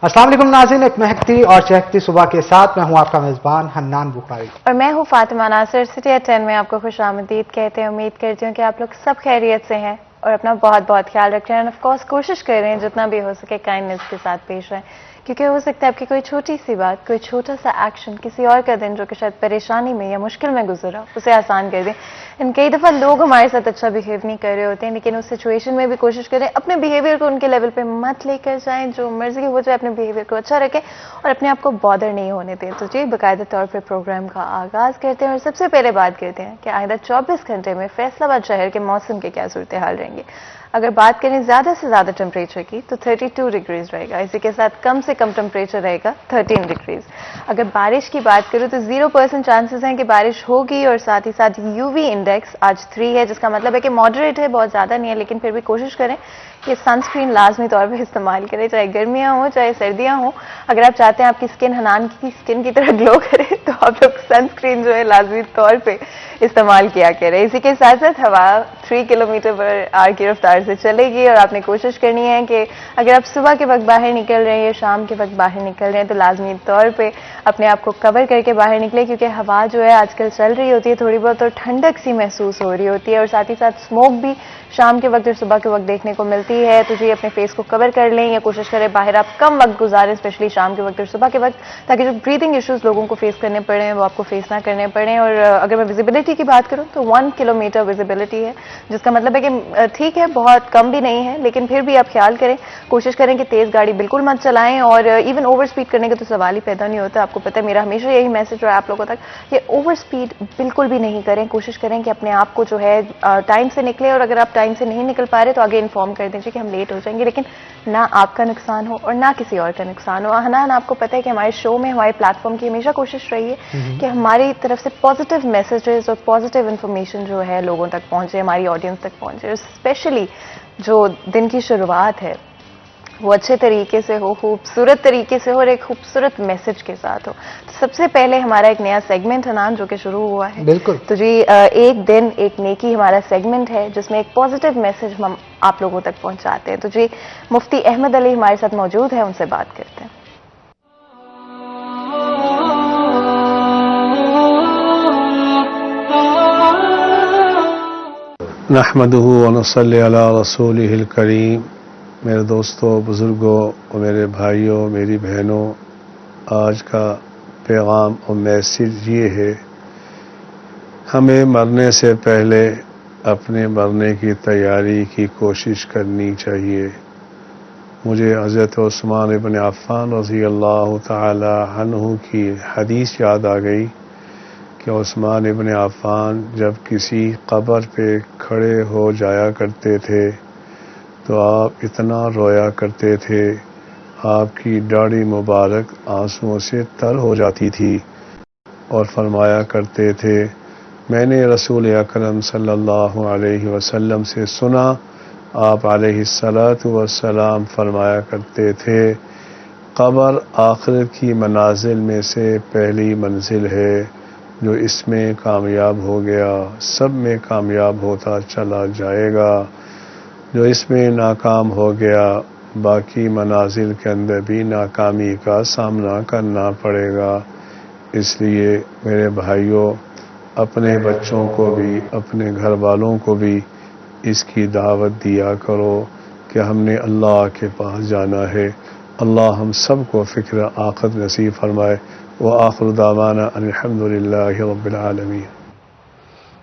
अस्सलाम वालेकुम नाज़रीन, एक महकती और चहकती सुबह के साथ मैं हूं आपका मेज़बान हन्नान बुखारी और मैं हूं फातिमा नासिर। सिटी एट 10 में आपको खुशामदीद कहते हैं। उम्मीद करती हूँ कि आप लोग सब खैरियत से हैं और अपना बहुत बहुत ख्याल रख रहे हैं। ऑफ कोर्स कोशिश कर रहे हैं जितना भी हो सके काइंडनेस के साथ पेश रहें, क्योंकि हो सकता है आपकी कोई छोटी सी बात, कोई छोटा सा एक्शन किसी और का दिन जो कि शायद परेशानी में या मुश्किल में गुजरा उसे आसान कर दे। एंड कई दफ़ा लोग हमारे साथ अच्छा बिहेव नहीं कर रहे होते हैं, लेकिन उस सिचुएशन में भी कोशिश करें अपने बिहेवियर को उनके लेवल पे मत लेकर जाएं, जो मर्जी हो जाए अपने बिहेवियर को अच्छा रखें और अपने आप को बॉदर नहीं होने दें। तो जी बाकायदा तौर पर प्रोग्राम का आगाज़ करते हैं और सबसे पहले बात करते हैं कि आइंदा 24 घंटे में फैसलाबाद शहर के मौसम के क्या सूरत हाल रहेंगे। अगर बात करें ज़्यादा से ज़्यादा टेम्परेचर की तो 32 डिग्रीज रहेगा, इसी के साथ कम से कम टेम्परेचर रहेगा 13 डिग्रीज। अगर बारिश की बात करूँ तो 0% चांसेस हैं कि बारिश होगी और साथ ही साथ यूवी इंडेक्स आज 3 है, जिसका मतलब है कि मॉडरेट है, बहुत ज़्यादा नहीं है, लेकिन फिर भी कोशिश करें कि सनस्क्रीन लाजमी तौर पर इस्तेमाल करें, चाहे गर्मियाँ हो चाहे सर्दियाँ हो। अगर आप चाहते हैं आपकी स्किन हनान की स्किन की तरह ग्लो करे तो आप लोग सनस्क्रीन जो है लाजमी तौर पे इस्तेमाल किया करें। इसी के साथ साथ हवा 3 किलोमीटर पर आवर की रफ्तार से चलेगी और आपने कोशिश करनी है कि अगर आप सुबह के वक्त बाहर निकल रहे हैं या शाम के वक्त बाहर निकल रहे हैं तो लाजमी तौर पे अपने आप को कवर करके बाहर निकले, क्योंकि हवा जो है आजकल चल रही होती है थोड़ी बहुत और ठंडक सी महसूस हो रही होती है और साथ ही साथ स्मोक भी शाम के वक्त और सुबह के वक्त देखने को मिलती है। तो जी अपने फेस को कवर कर लें या कोशिश करें बाहर आप कम वक्त गुजारें, स्पेशली शाम के वक्त और सुबह के वक्त, ताकि जो ब्रीदिंग इश्यूज लोगों को फेस करने पड़े वो आपको फेस ना करने पड़े। और अगर मैं विजिबिलिटी की बात करूं तो 1 किलोमीटर विजिबिलिटी है, जिसका मतलब है कि ठीक है बहुत कम भी नहीं है, लेकिन फिर भी आप ख्याल करें, कोशिश करें कि तेज गाड़ी बिल्कुल मत चलाएं और इवन ओवर स्पीड करने का तो सवाल ही पैदा नहीं होता। आपको पता है मेरा हमेशा यही मैसेज रहा है आप लोगों तक कि ओवर स्पीड बिल्कुल भी नहीं करें। कोशिश करें कि अपने आप को जो है टाइम से निकले और अगर आप टाइम से नहीं निकल पा रहे तो आगे इन्फॉर्म कर दीजिए कि हम लेट हो जाएंगे, लेकिन ना आपका नुकसान हो और ना किसी और का नुकसान हो। हनान आपको पता है कि हमारे शो में हमारे प्लेटफॉर्म की हमेशा कोशिश रही है कि हमारी तरफ से पॉजिटिव मैसेजेस और पॉजिटिव इंफॉर्मेशन जो है लोगों तक पहुंचे, हमारी ऑडियंस तक पहुंचे, और स्पेशली जो दिन की शुरुआत है वो अच्छे तरीके से हो, खूबसूरत तरीके से हो और एक खूबसूरत मैसेज के साथ हो। तो सबसे पहले हमारा एक नया सेगमेंट हनान जो कि शुरू हुआ है। बिल्कुल। तो जी एक दिन एक नेकी हमारा सेगमेंट है जिसमें एक पॉजिटिव मैसेज हम आप लोगों तक पहुंचाते हैं। तो जी मुफ्ती अहमद अली हमारे साथ मौजूद है, उनसे बात करते हैं। नहमदुहु व नसल्ली अला रसूलिहिल करीम। मेरे दोस्तों, बुज़ुर्गों और मेरे भाइयों, मेरी बहनों, आज का पैगाम और मैसेज ये है, हमें मरने से पहले अपने मरने की तैयारी की कोशिश करनी चाहिए। मुझे हज़रत उस्मान इब्न अफ़्फ़ान रज़ी अल्लाह तआला अन्हु की हदीस याद आ गई कि उस्मान इब्न अफ़्फ़ान जब किसी कब्र पे खड़े हो जाया करते थे तो आप इतना रोया करते थे, आपकी दाढ़ी मुबारक आंसुओं से तर हो जाती थी और फरमाया करते थे, मैंने रसूल अकरम सल्लल्लाहु अलैहि वसल्लम से सुना, आप अलैहिस्सलातु वस्सलाम फरमाया करते थे, कब्र आखिरत की मनाजिल में से पहली मंजिल है, जो इसमें कामयाब हो गया सब में कामयाब होता चला जाएगा, जो इसमें नाकाम हो गया बाकी मनाजिल के अंदर भी नाकामी का सामना करना पड़ेगा। इसलिए मेरे भाइयों, अपने बच्चों को भी अपने घर वालों को भी इसकी दावत दिया करो कि हमने अल्लाह के पास जाना है। अल्लाह हम सब को फ़िक्र आखिरत नसीब फरमाए। व आखिर दावाना अल्हम्दुलिल्लाहि रब्बिल आलमीन।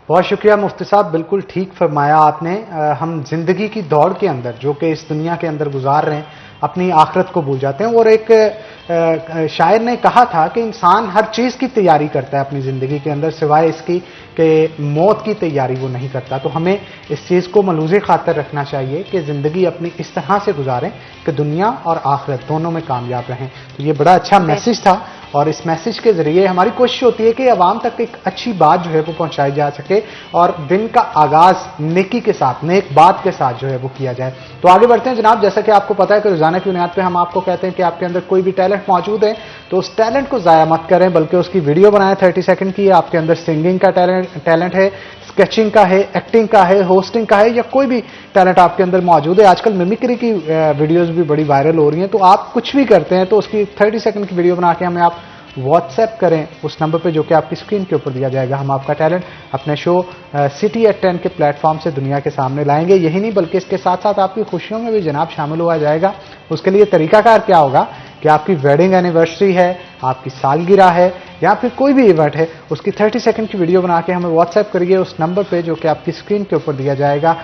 बहुत शुक्रिया मुफ्ती साहब, बिल्कुल ठीक फरमाया आपने। हम जिंदगी की दौड़ के अंदर जो कि इस दुनिया के अंदर गुजार रहे हैं अपनी आखिरत को भूल जाते हैं। और एक शायर ने कहा था कि इंसान हर चीज़ की तैयारी करता है अपनी ज़िंदगी के अंदर, सिवाय इसकी कि मौत की तैयारी वो नहीं करता। तो हमें इस चीज़ को मलूज़े खातर रखना चाहिए कि ज़िंदगी अपनी इस तरह से गुजारें कि दुनिया और आखिरत दोनों में कामयाब रहें। तो ये बड़ा अच्छा मैसेज था और इस मैसेज के ज़रिए हमारी कोशिश होती है कि आवाम तक एक अच्छी बात जो है वो पहुँचाई जा सके और दिन का आगाज़ नेकी के साथ, नेक बात के साथ जो है वो किया जाए। तो आगे बढ़ते हैं जनाब। जैसा कि आपको पता है कि रोज़ाना की बुनियाद पर हम आपको कहते हैं कि आपके अंदर कोई भी टैलेंट मौजूद है तो उस टैलेंट को ज़ाया मत करें, बल्कि उसकी वीडियो बनाएं 30 सेकंड की। आपके अंदर सिंगिंग का टैलेंट है, स्केचिंग का है, एक्टिंग का है, होस्टिंग का है, या कोई भी टैलेंट आपके अंदर मौजूद है। आजकल मिमिक्री की वीडियोस भी बड़ी वायरल हो रही हैं, तो आप कुछ भी करते हैं तो उसकी 30 सेकंड की वीडियो बना के हमें आप व्हाट्सएप करें उस नंबर पे जो कि आपकी स्क्रीन के ऊपर दिया जाएगा। हम आपका टैलेंट अपने शो सिटी एट 10 के प्लेटफॉर्म से दुनिया के सामने लाएंगे। यही नहीं बल्कि इसके साथ साथ आपकी खुशियों में भी जनाब शामिल हुआ जाएगा। उसके लिए तरीकाकार क्या होगा कि आपकी वेडिंग एनिवर्सरी है, आपकी सालगिरह है, या फिर कोई भी इवेंट है, उसकी 30 सेकंड की वीडियो बना के हमें व्हाट्सएप करिए उस नंबर पे जो कि आपकी स्क्रीन के ऊपर दिया जाएगा।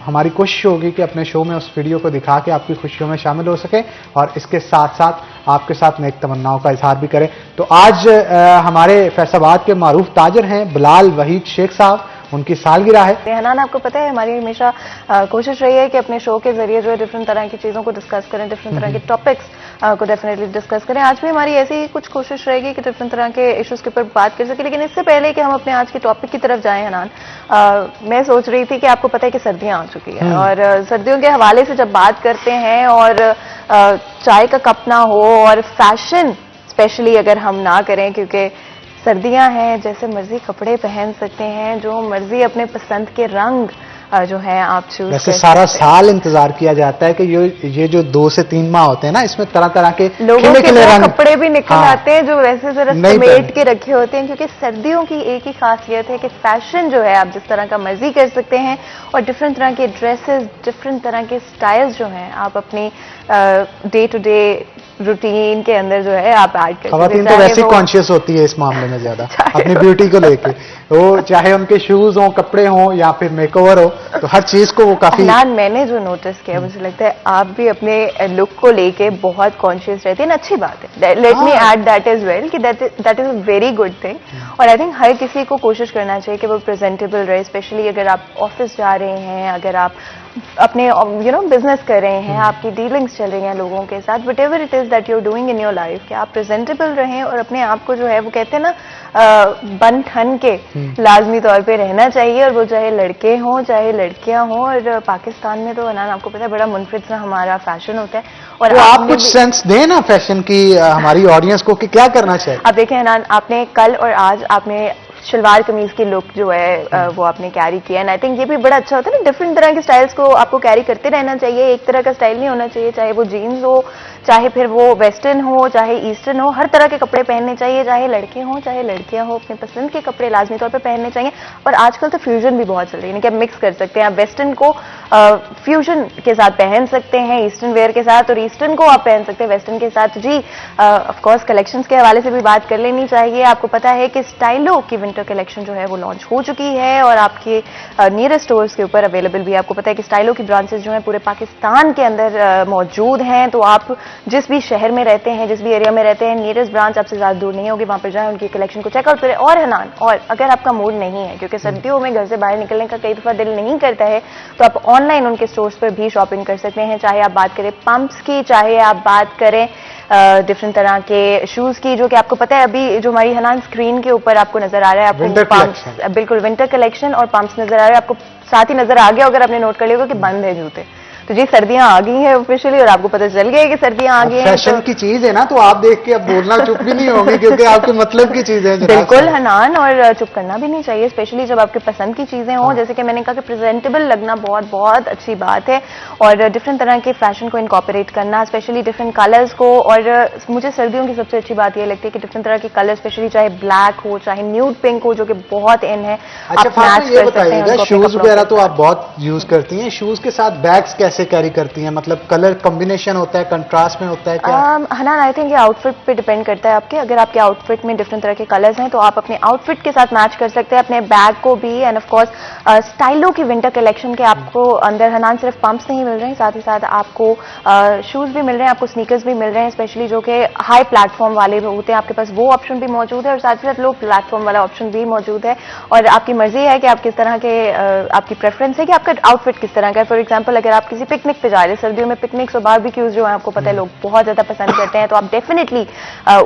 हमारी कोशिश होगी कि अपने शो में उस वीडियो को दिखा के आपकी खुशियों में शामिल हो सके और इसके साथ साथ आपके साथ नेक तमन्नाओं का इजहार भी करें। तो आज हमारे फैसलाबाद के मारूफ ताजर हैं बिलाल वहीद शेख साहब, उनकी सालगिरह है। हनान, आपको पता है हमारी हमेशा कोशिश रही है कि अपने शो के जरिए जो है डिफरेंट तरह की चीज़ों को डिस्कस करें, डिफरेंट तरह के टॉपिक्स को डेफिनेटली डिस्कस करें। आज भी हमारी ऐसी ही कुछ कोशिश रहेगी कि डिफरेंट तरह के इश्यूज के ऊपर बात कर सके। लेकिन इससे पहले कि हम अपने आज के टॉपिक की तरफ जाएं हनान, मैं सोच रही थी कि आपको पता है कि सर्दियां आ चुकी हैं और सर्दियों के हवाले से जब बात करते हैं और चाय का कप ना हो और फैशन स्पेशली अगर हम ना करें, क्योंकि सर्दियां हैं, जैसे मर्जी कपड़े पहन सकते हैं, जो मर्जी अपने पसंद के रंग जो है आप चूज कर सकते हैं। वैसे सारा साल इंतजार किया जाता है कि ये जो 2 से 3 माह होते हैं ना, इसमें तरह तरह के लोगों के रंग कपड़े भी निकल हाँ, आते हैं जो वैसे जरा समेट के रखे होते हैं, क्योंकि सर्दियों की एक ही खासियत है कि फैशन जो है आप जिस तरह का मर्जी कर सकते हैं और डिफरेंट तरह के ड्रेसेस, डिफरेंट तरह के स्टाइल्स जो हैं आप अपनी डे टू डे रूटीन के अंदर जो है आप ऐड कर सकते हैं। खवातीन तो वैसे कॉन्शियस होती है इस मामले में ज्यादा अपनी ब्यूटी को लेके, वो चाहे उनके शूज हो, कपड़े हो या फिर मेकओवर हो, तो हर चीज को वो काफी। मैंने जो नोटिस किया, मुझे लगता है आप भी अपने लुक को लेके बहुत कॉन्शियस रहते हैं। अच्छी बात है, let me add that is well कि that is a very good thing. और आई थिंक हर किसी को कोशिश करना चाहिए कि वो प्रेजेंटेबल रहे, स्पेशली अगर आप ऑफिस जा रहे हैं, अगर आप अपने बिजनेस कर रहे हैं, आपकी डीलिंग्स चल रही हैं लोगों के साथ, whatever it is that you are doing in your life, कि आप प्रेजेंटेबल रहें और अपने आप को जो है वो कहते हैं ना बन ठन के लाजमी तौर पे रहना चाहिए, और वो चाहे लड़के हों चाहे लड़कियां हों। और पाकिस्तान में तो अनान आपको पता है बड़ा मुनफरिद सा हमारा फैशन होता है। और आप कुछ सेंस दें ना फैशन की हमारी ऑडियंस को कि क्या करना चाहिए। आप देखें अनान, आपने कल और आज आपने शलवार कमीज की लुक जो है वो आपने कैरी किया, एंड आई थिंक ये भी बड़ा अच्छा होता है ना। डिफरेंट तरह के स्टाइल्स को आपको कैरी करते रहना चाहिए, एक तरह का स्टाइल नहीं होना चाहिए, चाहे वो जीन्स हो, चाहे फिर वो वेस्टर्न हो, चाहे ईस्टर्न हो, हर तरह के कपड़े पहनने चाहिए, चाहे लड़के हों चाहे लड़कियां हो, अपने पसंद के कपड़े लाजमी तौर पे पहनने चाहिए। और आजकल तो फ्यूजन भी बहुत चल रही है, कि आप मिक्स कर सकते हैं, आप वेस्टर्न को फ्यूजन के साथ पहन सकते हैं, ईस्टर्न वेयर के साथ, और ईस्टर्न को आप पहन सकते हैं वेस्टर्न के साथ। जी ऑफकोर्स कलेक्शंस के हवाले से भी बात कर लेनी चाहिए। आपको पता है कि स्टाइलो की विंटर कलेक्शन जो है वो लॉन्च हो चुकी है और आपके नियरेस्ट स्टोर्स के ऊपर अवेलेबल भी है। आपको पता है कि स्टाइलो की ब्रांचेस जो है पूरे पाकिस्तान के अंदर मौजूद हैं, तो आप जिस भी शहर में रहते हैं, जिस भी एरिया में रहते हैं, नियरेस्ट ब्रांच आपसे ज्यादा दूर नहीं होगी, वहां पर जाएं, उनकी कलेक्शन को चेकआउट करें। और हनान, और अगर आपका मूड नहीं है, क्योंकि सर्दियों में घर से बाहर निकलने का कई दफा दिल नहीं करता है, तो आप ऑनलाइन उनके स्टोर्स पर भी शॉपिंग कर सकते हैं, चाहे आप बात करें पंप्स की, चाहे आप बात करें डिफरेंट तरह के शूज की, जो कि आपको पता है अभी जो हमारी हनान स्क्रीन के ऊपर आपको नजर आ रहा है, आपको पंप्स, बिल्कुल विंटर कलेक्शन और पंप्स नजर आ रहे हैं। आपको साथ ही नजर आ गया अगर आपने नोट कर लिया कि बंद है जूते। तो जी सर्दियां आ गई हैं ऑफिशियली, और आपको पता चल गया है कि सर्दियां आ गई हैं। फैशन की चीज है ना, तो आप देख के अब बोलना चुप भी नहीं होंगे, क्योंकि आपके मतलब की चीज है। बिल्कुल हनान, और चुप करना भी नहीं चाहिए, स्पेशली जब आपके पसंद की चीजें हों। जैसे कि मैंने कहा कि प्रेजेंटेबल लगना बहुत बहुत अच्छी बात है, और डिफरेंट तरह के फैशन को इनकॉर्पोरेट करना, स्पेशली डिफरेंट कलर्स को। और मुझे सर्दियों की सबसे अच्छी बात यह लगती है कि डिफरेंट तरह के कलर, स्पेशली चाहे ब्लैक हो चाहे न्यूड पिंक हो, जो कि बहुत इन है। अच्छा ये बताइएगा, शूज वगैरह तो आप बहुत यूज करती हैं, शूज के साथ बैग्स कैसे कैरी करती हैं? मतलब कलर कॉम्बिनेशन होता है, कंट्रास्ट में होता है क्या? हनान आई थिंक ये आउटफिट पे डिपेंड करता है आपके। अगर आपके आउटफिट में डिफरेंट तरह के कलर्स हैं तो आप अपने आउटफिट के साथ मैच कर सकते हैं अपने बैग को भी। एंड ऑफ कोर्स स्टाइलो की विंटर कलेक्शन के आपको अंदर हनान सिर्फ पंप्स नहीं मिल रहे हैं, साथ ही साथ आपको शूज भी मिल रहे हैं, आपको स्नीकर्स भी मिल रहे हैं, स्पेशली जो कि हाई प्लेटफॉर्म वाले होते हैं, आपके पास वो ऑप्शन भी मौजूद है, और साथ ही साथ लो प्लेटफॉर्म वाला ऑप्शन भी मौजूद है। और आपकी मर्जी है कि आप किस तरह के, आपकी प्रेफरेंस है कि आपका आउटफिट किस तरह का है। फॉर एग्जाम्पल अगर आप किसी पिकनिक पे जा रहे हैं, सर्दियों में पिकनिक्स और बारबेक्यूज जो है आपको पता है लोग बहुत ज्यादा पसंद करते हैं, तो आप डेफिनेटली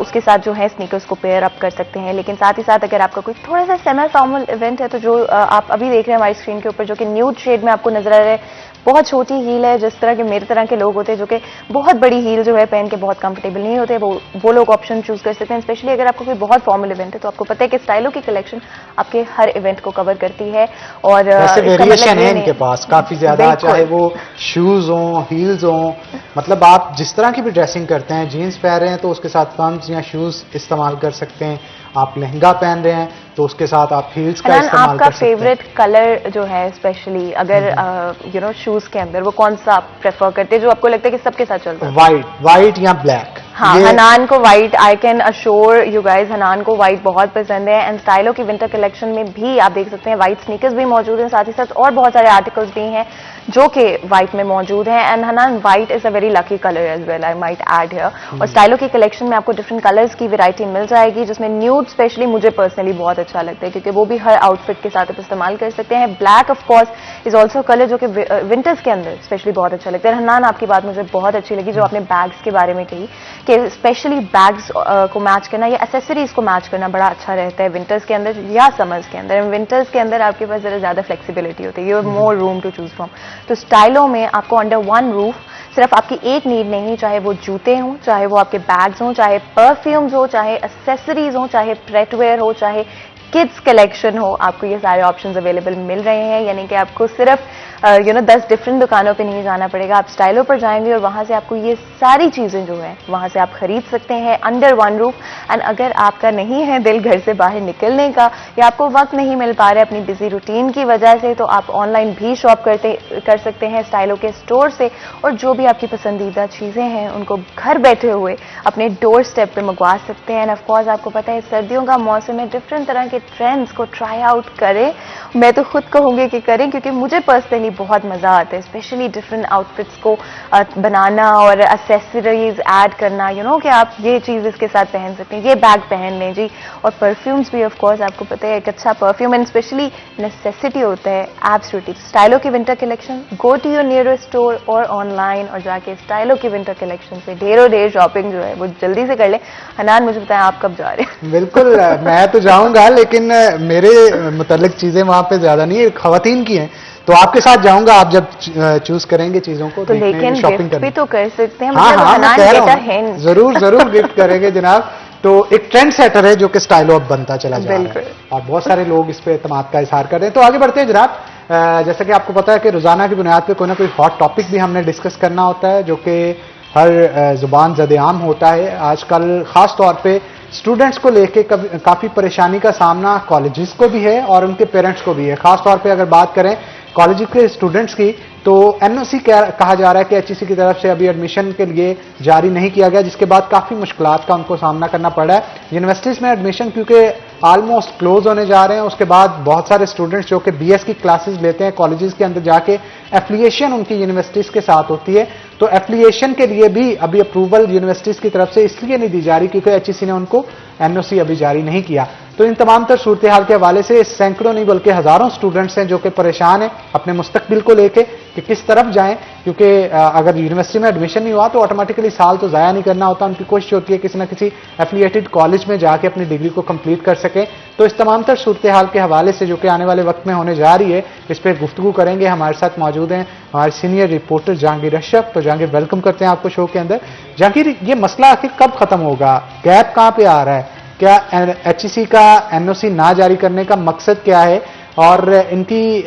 उसके साथ जो है स्नीकर्स को पेयर अप कर सकते हैं। लेकिन साथ ही साथ अगर आपका कोई थोड़ा सा सेमी फॉर्मल इवेंट है, तो जो आप अभी देख रहे हैं हमारी स्क्रीन के ऊपर, जो कि न्यूड शेड में आपको नजर आ रहा है, बहुत छोटी हील है, जिस तरह के मेरे तरह के लोग होते हैं जो कि बहुत बड़ी हील जो है पहन के बहुत कंफर्टेबल नहीं होते, वो लोग ऑप्शन चूज कर सकते हैं। स्पेशली अगर आपको कोई बहुत फॉर्मल इवेंट है तो आपको पता है कि स्टाइलो की कलेक्शन आपके हर इवेंट को कवर करती है। और वैसे इसका वेरिएशन मतलब है ये इनके नहीं- पास काफी ज्यादा, बिल्कुल। चाहे वो शूज हो, हील्स हो, मतलब आप जिस तरह की भी ड्रेसिंग करते हैं, जीन्स पहन रहे हैं तो उसके साथ पम्प्स या शूज इस्तेमाल कर सकते हैं, आप लहंगा पहन रहे हैं तो उसके साथ आप हील्स का हनान, इस्तेमाल आपका कर सकते हैं। फेवरेट कलर जो है स्पेशली अगर शूज के अंदर वो कौन सा आप प्रेफर करते हैं जो आपको लगता है कि सबके साथ चलता है? वाइट या ब्लैक? हाँ, हनान को white, I can assure you guys, Hanan को व्हाइट बहुत पसंद है। एंड स्टाइलो की विंटर कलेक्शन में भी आप देख सकते हैं व्हाइट स्नीकर्स भी मौजूद हैं, साथ ही साथ और बहुत सारे आर्टिकल्स भी हैं जो कि व्हाइट में मौजूद हैं। And Hanan, white is a very lucky colour as well, I might add here. और स्टाइलो की कलेक्शन में आपको डिफरेंट कलर्स की वैरायटी मिल जाएगी, जिसमें न्यूड स्पेशली मुझे पर्सनली बहुत अच्छा लगता है क्योंकि वो भी हर आउटफिट के साथ आप इस्तेमाल कर सकते हैं। Black of course is also colour जो कि विंटर्स के अंदर स्पेशली बहुत अच्छा लगता है। हनान, आपकी बात मुझे बहुत अच्छी लगी जो आपने बैग्स के बारे में कही कि स्पेशली बैग्स को मैच करना या एसेसरीज को मैच करना बड़ा अच्छा रहता है विंटर्स के अंदर या समर्स के अंदर। विंटर्स के अंदर आपके पास जरा ज्यादा फ्लेक्सिबिलिटी होती है, you have more room to choose from. तो स्टाइलो में आपको अंडर वन रूफ सिर्फ आपकी एक नीड नहीं, चाहे वो जूते हों, चाहे वो आपके बैग्स हों, चाहे परफ्यूम्स हो, चाहे एसेसरीज हो, चाहे प्रेटवेयर हो, चाहे किड्स कलेक्शन हो, आपको ये सारे ऑप्शंस अवेलेबल मिल रहे हैं। यानी कि आपको सिर्फ 10 डिफरेंट दुकानों पे नहीं जाना पड़ेगा, आप स्टाइलो पर जाएंगे और वहां से आपको ये सारी चीजें जो है वहां से आप खरीद सकते हैं अंडर वन रूफ। एंड अगर आपका नहीं है दिल घर से बाहर निकलने का या आपको वक्त नहीं मिल पा रहा है अपनी बिजी रूटीन की वजह से, तो आप ऑनलाइन भी शॉप कर सकते हैं स्टाइलो के स्टोर से, और जो भी आपकी पसंदीदा चीजें हैं उनको घर बैठे हुए अपने डोर स्टेप पे मंगवा सकते हैं। एंड ऑफकोर्स आपको पता है सर्दियों का मौसम है, डिफरेंट तरह के ट्रेंड्स को ट्राई आउट करें। मैं तो खुद कहूंगी कि करें क्योंकि मुझे पर्सनली बहुत मजा आता है स्पेशली डिफरेंट आउटफिट्स को बनाना और एसेसरीज ऐड करना, कि आप ये चीज इसके साथ पहन सकते हैं, ये बैग पहन लें जी। और परफ्यूम्स भी ऑफ कोर्स आपको पता है एक अच्छा परफ्यूम एंड स्पेशली नेसेसिटी होता है एब्सोल्युटली। स्टाइलो की winter collection, go to your nearest store और ऑनलाइन और जाके स्टाइलो की विंटर कलेक्शन से ढेरों शॉपिंग जो है वो जल्दी से कर लें। हनान, मुझे बताएं आप कब जा रहे हैं? बिल्कुल, मैं तो जाऊंगा लेकिन मेरे मुतालिक चीजें वहां पे ज्यादा नहीं है, खवातीन की हैं, तो आपके साथ जाऊंगा आप जब चूज करेंगे चीजों को, तो लेकिन शॉपिंग गिफ्ट भी तो कर सकते हैं, हाँ मतलब हाँ, मैं हनान कह बेटा रहा है। हूँ जरूर गिफ्ट करेंगे जनाब। तो एक ट्रेंड सेटर है जो कि स्टाइलो अब बनता चला जा रहा है बिल्कुल। और बहुत सारे लोग इस पे एतमाद का इजहार कर रहे हैं। तो आगे बढ़ते हैं जनाब। जैसा कि आपको पता है कि रोजाना की बुनियाद पे कोई ना कोई हॉट टॉपिक भी हमने डिस्कस करना होता है जो कि हर जुबान ज़द-ए-आम होता है। आजकल खास तौर पे स्टूडेंट्स को लेके काफी परेशानी का सामना कॉलेजेस को भी है और उनके पेरेंट्स को भी है। खास तौर पे अगर बात करें कॉलेज के स्टूडेंट्स की, तो एनओसी कहा जा रहा है कि एचईसी की तरफ से अभी एडमिशन के लिए जारी नहीं किया गया, जिसके बाद काफी मुश्किलात का उनको सामना करना पड़ रहा है। यूनिवर्सिटीज में एडमिशन क्योंकि ऑलमोस्ट क्लोज होने जा रहे हैं, उसके बाद बहुत सारे स्टूडेंट्स जो कि बीएस की क्लासेस लेते हैं कॉलेजेस के अंदर जाके, एफिलिएशन उनकी यूनिवर्सिटीज के साथ होती है, तो एफिलिएशन के लिए भी अभी अप्रूवल यूनिवर्सिटीज की तरफ से इसलिए नहीं दी जा रही क्योंकि एचईसी ने उनको एनओसी अभी जारी नहीं किया। तो इन तमाम तर सूरत हाल के हवाले से सैकड़ों नहीं बल्कि हजारों स्टूडेंट्स हैं जो कि परेशान हैं अपने मुस्तकबिल को लेके कि किस तरफ जाएं, क्योंकि अगर यूनिवर्सिटी में एडमिशन नहीं हुआ तो ऑटोमेटिकली साल तो ज़ाया नहीं करना होता। उनकी कोशिश होती है किसी न किसी एफिलिएटेड कॉलेज में जाके अपनी डिग्री को कंप्लीट कर सके। तो इस तमाम तर सूरत हाल के हवाले से जो कि आने वाले वक्त में होने जा रही है, इस पर गुफ्तगू करेंगे। हमारे साथ मौजूद हैं हमारे सीनियर रिपोर्टर जहांगीर अशरफ। तो जहांगीर, वेलकम करते हैं आपको शो के अंदर। जहांगीर, ये मसला आखिर कब खत्म होगा? गैप कहाँ पे आ रहा है? क्या एचईसी का एनओसी ना जारी करने का मकसद क्या है? और इनकी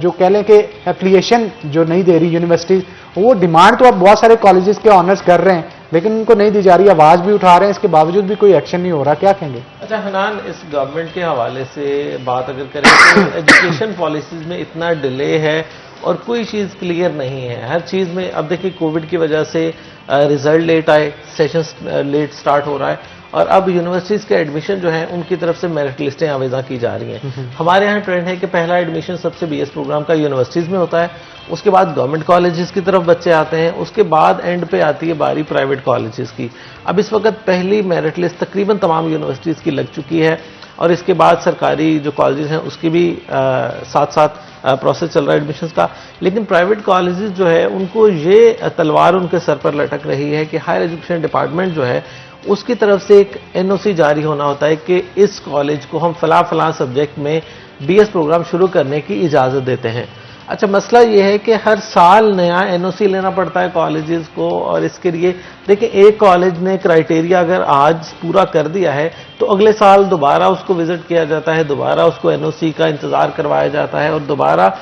जो कह लें कि एफिलिएशन जो नहीं दे रही यूनिवर्सिटीज, वो डिमांड तो अब बहुत सारे कॉलेजेस के ऑनर्स कर रहे हैं लेकिन उनको नहीं दी जा रही, आवाज भी उठा रहे हैं, इसके बावजूद भी कोई एक्शन नहीं हो रहा, क्या कहेंगे? अच्छा हनान, इस गवर्नमेंट के हवाले से बात अगर करें तो एजुकेशन पॉलिसीज में इतना डिले है और कोई चीज़ क्लियर नहीं है हर चीज़ में। अब देखिए कोविड की वजह से रिजल्ट लेट आए, सेशंस लेट स्टार्ट हो रहा है और अब यूनिवर्सिटीज़ के एडमिशन जो है उनकी तरफ से मेरिट लिस्टें आवेदा की जा रही हैं। हमारे यहाँ ट्रेंड है कि पहला एडमिशन सबसे बीएस प्रोग्राम का यूनिवर्सिटीज़ में होता है, उसके बाद गवर्नमेंट कॉलेजेस की तरफ बच्चे आते हैं, उसके बाद एंड पे आती है बारी प्राइवेट कॉलेजेस की। अब इस वक्त पहली मेरिट लिस्ट तकरीबन तमाम यूनिवर्सिटीज़ की लग चुकी है और इसके बाद सरकारी जो कॉलेजेस हैं उसकी भी साथ साथ प्रोसेस चल रहा है एडमिशन का। लेकिन प्राइवेट कॉलेजेस जो है उनको ये तलवार उनके सर पर लटक रही है कि हायर एजुकेशन डिपार्टमेंट जो है उसकी तरफ से एक एनओसी जारी होना होता है कि इस कॉलेज को हम फला सब्जेक्ट में बीएस प्रोग्राम शुरू करने की इजाज़त देते हैं। अच्छा, मसला ये है कि हर साल नया एनओसी लेना पड़ता है कॉलेजेस को, और इसके लिए देखिए एक कॉलेज ने क्राइटेरिया अगर आज पूरा कर दिया है तो अगले साल दोबारा उसको विजिट किया जाता है, दोबारा उसको एनओसी का इंतजार करवाया जाता है और दोबारा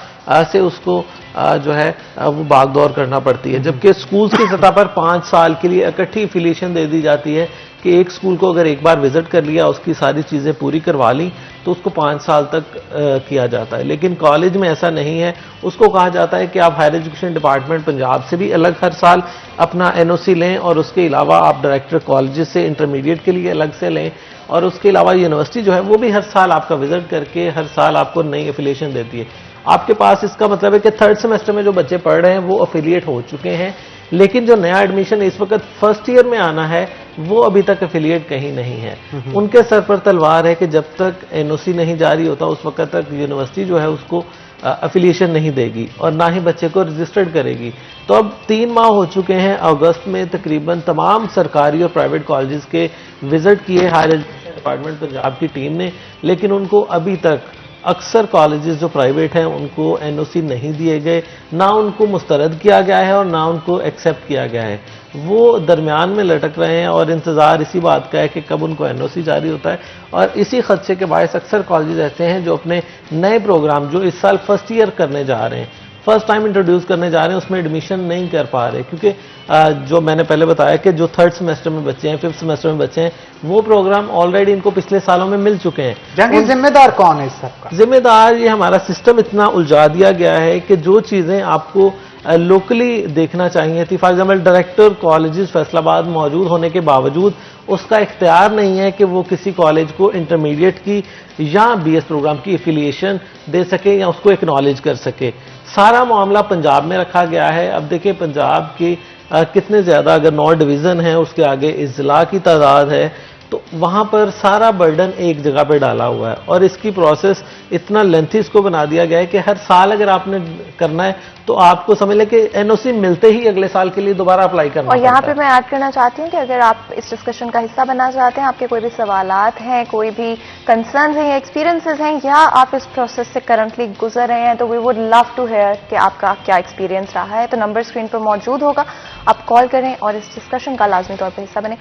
से उसको जो है वो भागदौड़ करना पड़ती है। जबकि स्कूल्स की सतह पर 5 साल के लिए इकट्ठी एफिलिएशन दे दी जाती है कि एक स्कूल को अगर एक बार विजिट कर लिया, उसकी सारी चीजें पूरी करवा ली, तो उसको 5 साल तक किया जाता है। लेकिन कॉलेज में ऐसा नहीं है, उसको कहा जाता है कि आप हायर एजुकेशन डिपार्टमेंट पंजाब से भी अलग हर साल अपना एनओसी लें, और उसके अलावा आप डायरेक्टर कॉलेज से इंटरमीडिएट के लिए अलग से लें, और उसके अलावा यूनिवर्सिटी जो है वो भी हर साल आपका विजिट करके हर साल आपको नई एफिलिएशन देती है आपके पास। इसका मतलब है कि 3rd सेमेस्टर में जो बच्चे पढ़ रहे हैं वो एफिलिएट हो चुके हैं, लेकिन जो नया एडमिशन इस वक्त फर्स्ट ईयर में आना है वो अभी तक एफिलिएट कहीं नहीं है। उनके सर पर तलवार है कि जब तक एनओसी नहीं जारी होता उस वक्त तक यूनिवर्सिटी जो है उसको एफिलिएशन नहीं देगी और ना ही बच्चे को रजिस्टर्ड करेगी। तो अब 3 माह हो चुके हैं, अगस्त में तकरीबन तमाम सरकारी और प्राइवेट कॉलेजेस के विजिट किए हायर एजुकेशन डिपार्टमेंट पंजाब की टीम ने, लेकिन उनको अभी तक अक्सर कॉलेजेस जो प्राइवेट हैं उनको एनओसी नहीं दिए गए, ना उनको मुस्तरद किया गया है और ना उनको एक्सेप्ट किया गया है। वो दरमियान में लटक रहे हैं और इंतजार इसी बात का है कि कब उनको एनओसी जारी होता है। और इसी खदशे के बायस अक्सर कॉलेजेस ऐसे हैं जो अपने नए प्रोग्राम जो इस साल फर्स्ट ईयर करने जा रहे हैं, फर्स्ट टाइम इंट्रोड्यूस करने जा रहे हैं, उसमें एडमिशन नहीं कर पा रहे, क्योंकि जो मैंने पहले बताया कि जो 3rd सेमेस्टर में बच्चे हैं, 5th सेमेस्टर में बच्चे हैं, वो प्रोग्राम ऑलरेडी इनको पिछले सालों में मिल चुके हैं। जंगी जिम्मेदार कौन है इस सबका? जिम्मेदार ये हमारा सिस्टम इतना उलझा दिया गया है कि जो चीजें आपको लोकली देखना चाहिए थी, for example director colleges Faisalabad मौजूद होने के बावजूद उसका इख्तियार नहीं है कि वो किसी कॉलेज को इंटरमीडिएट की या बीएस प्रोग्राम की एफिलिएशन दे सके या उसको एक्नॉलेज कर सके। सारा मामला पंजाब में रखा गया है। अब देखिए पंजाब की कितने ज्यादा, अगर 9 डिवीजन है, उसके आगे इस जिला की तादाद है, तो वहां पर सारा बर्डन एक जगह पे डाला हुआ है और इसकी प्रोसेस इतना लेंथी इसको बना दिया गया है कि हर साल अगर आपने करना है तो आपको समझ लें कि एनओसी मिलते ही अगले साल के लिए दोबारा अप्लाई करना। और यहाँ पे मैं ऐड करना चाहती हूँ कि अगर आप इस डिस्कशन का हिस्सा बनना चाहते हैं, आपके कोई भी सवालात हैं, कोई भी कंसर्न्स हैं या एक्सपीरियंसेस हैं, या आप इस प्रोसेस से करंटली गुजर रहे हैं, तो we would love to hear कि आपका क्या एक्सपीरियंस रहा है। तो नंबर स्क्रीन पर मौजूद होगा, आप कॉल करें और इस डिस्कशन का लाजमी तौर पर हिस्सा बने।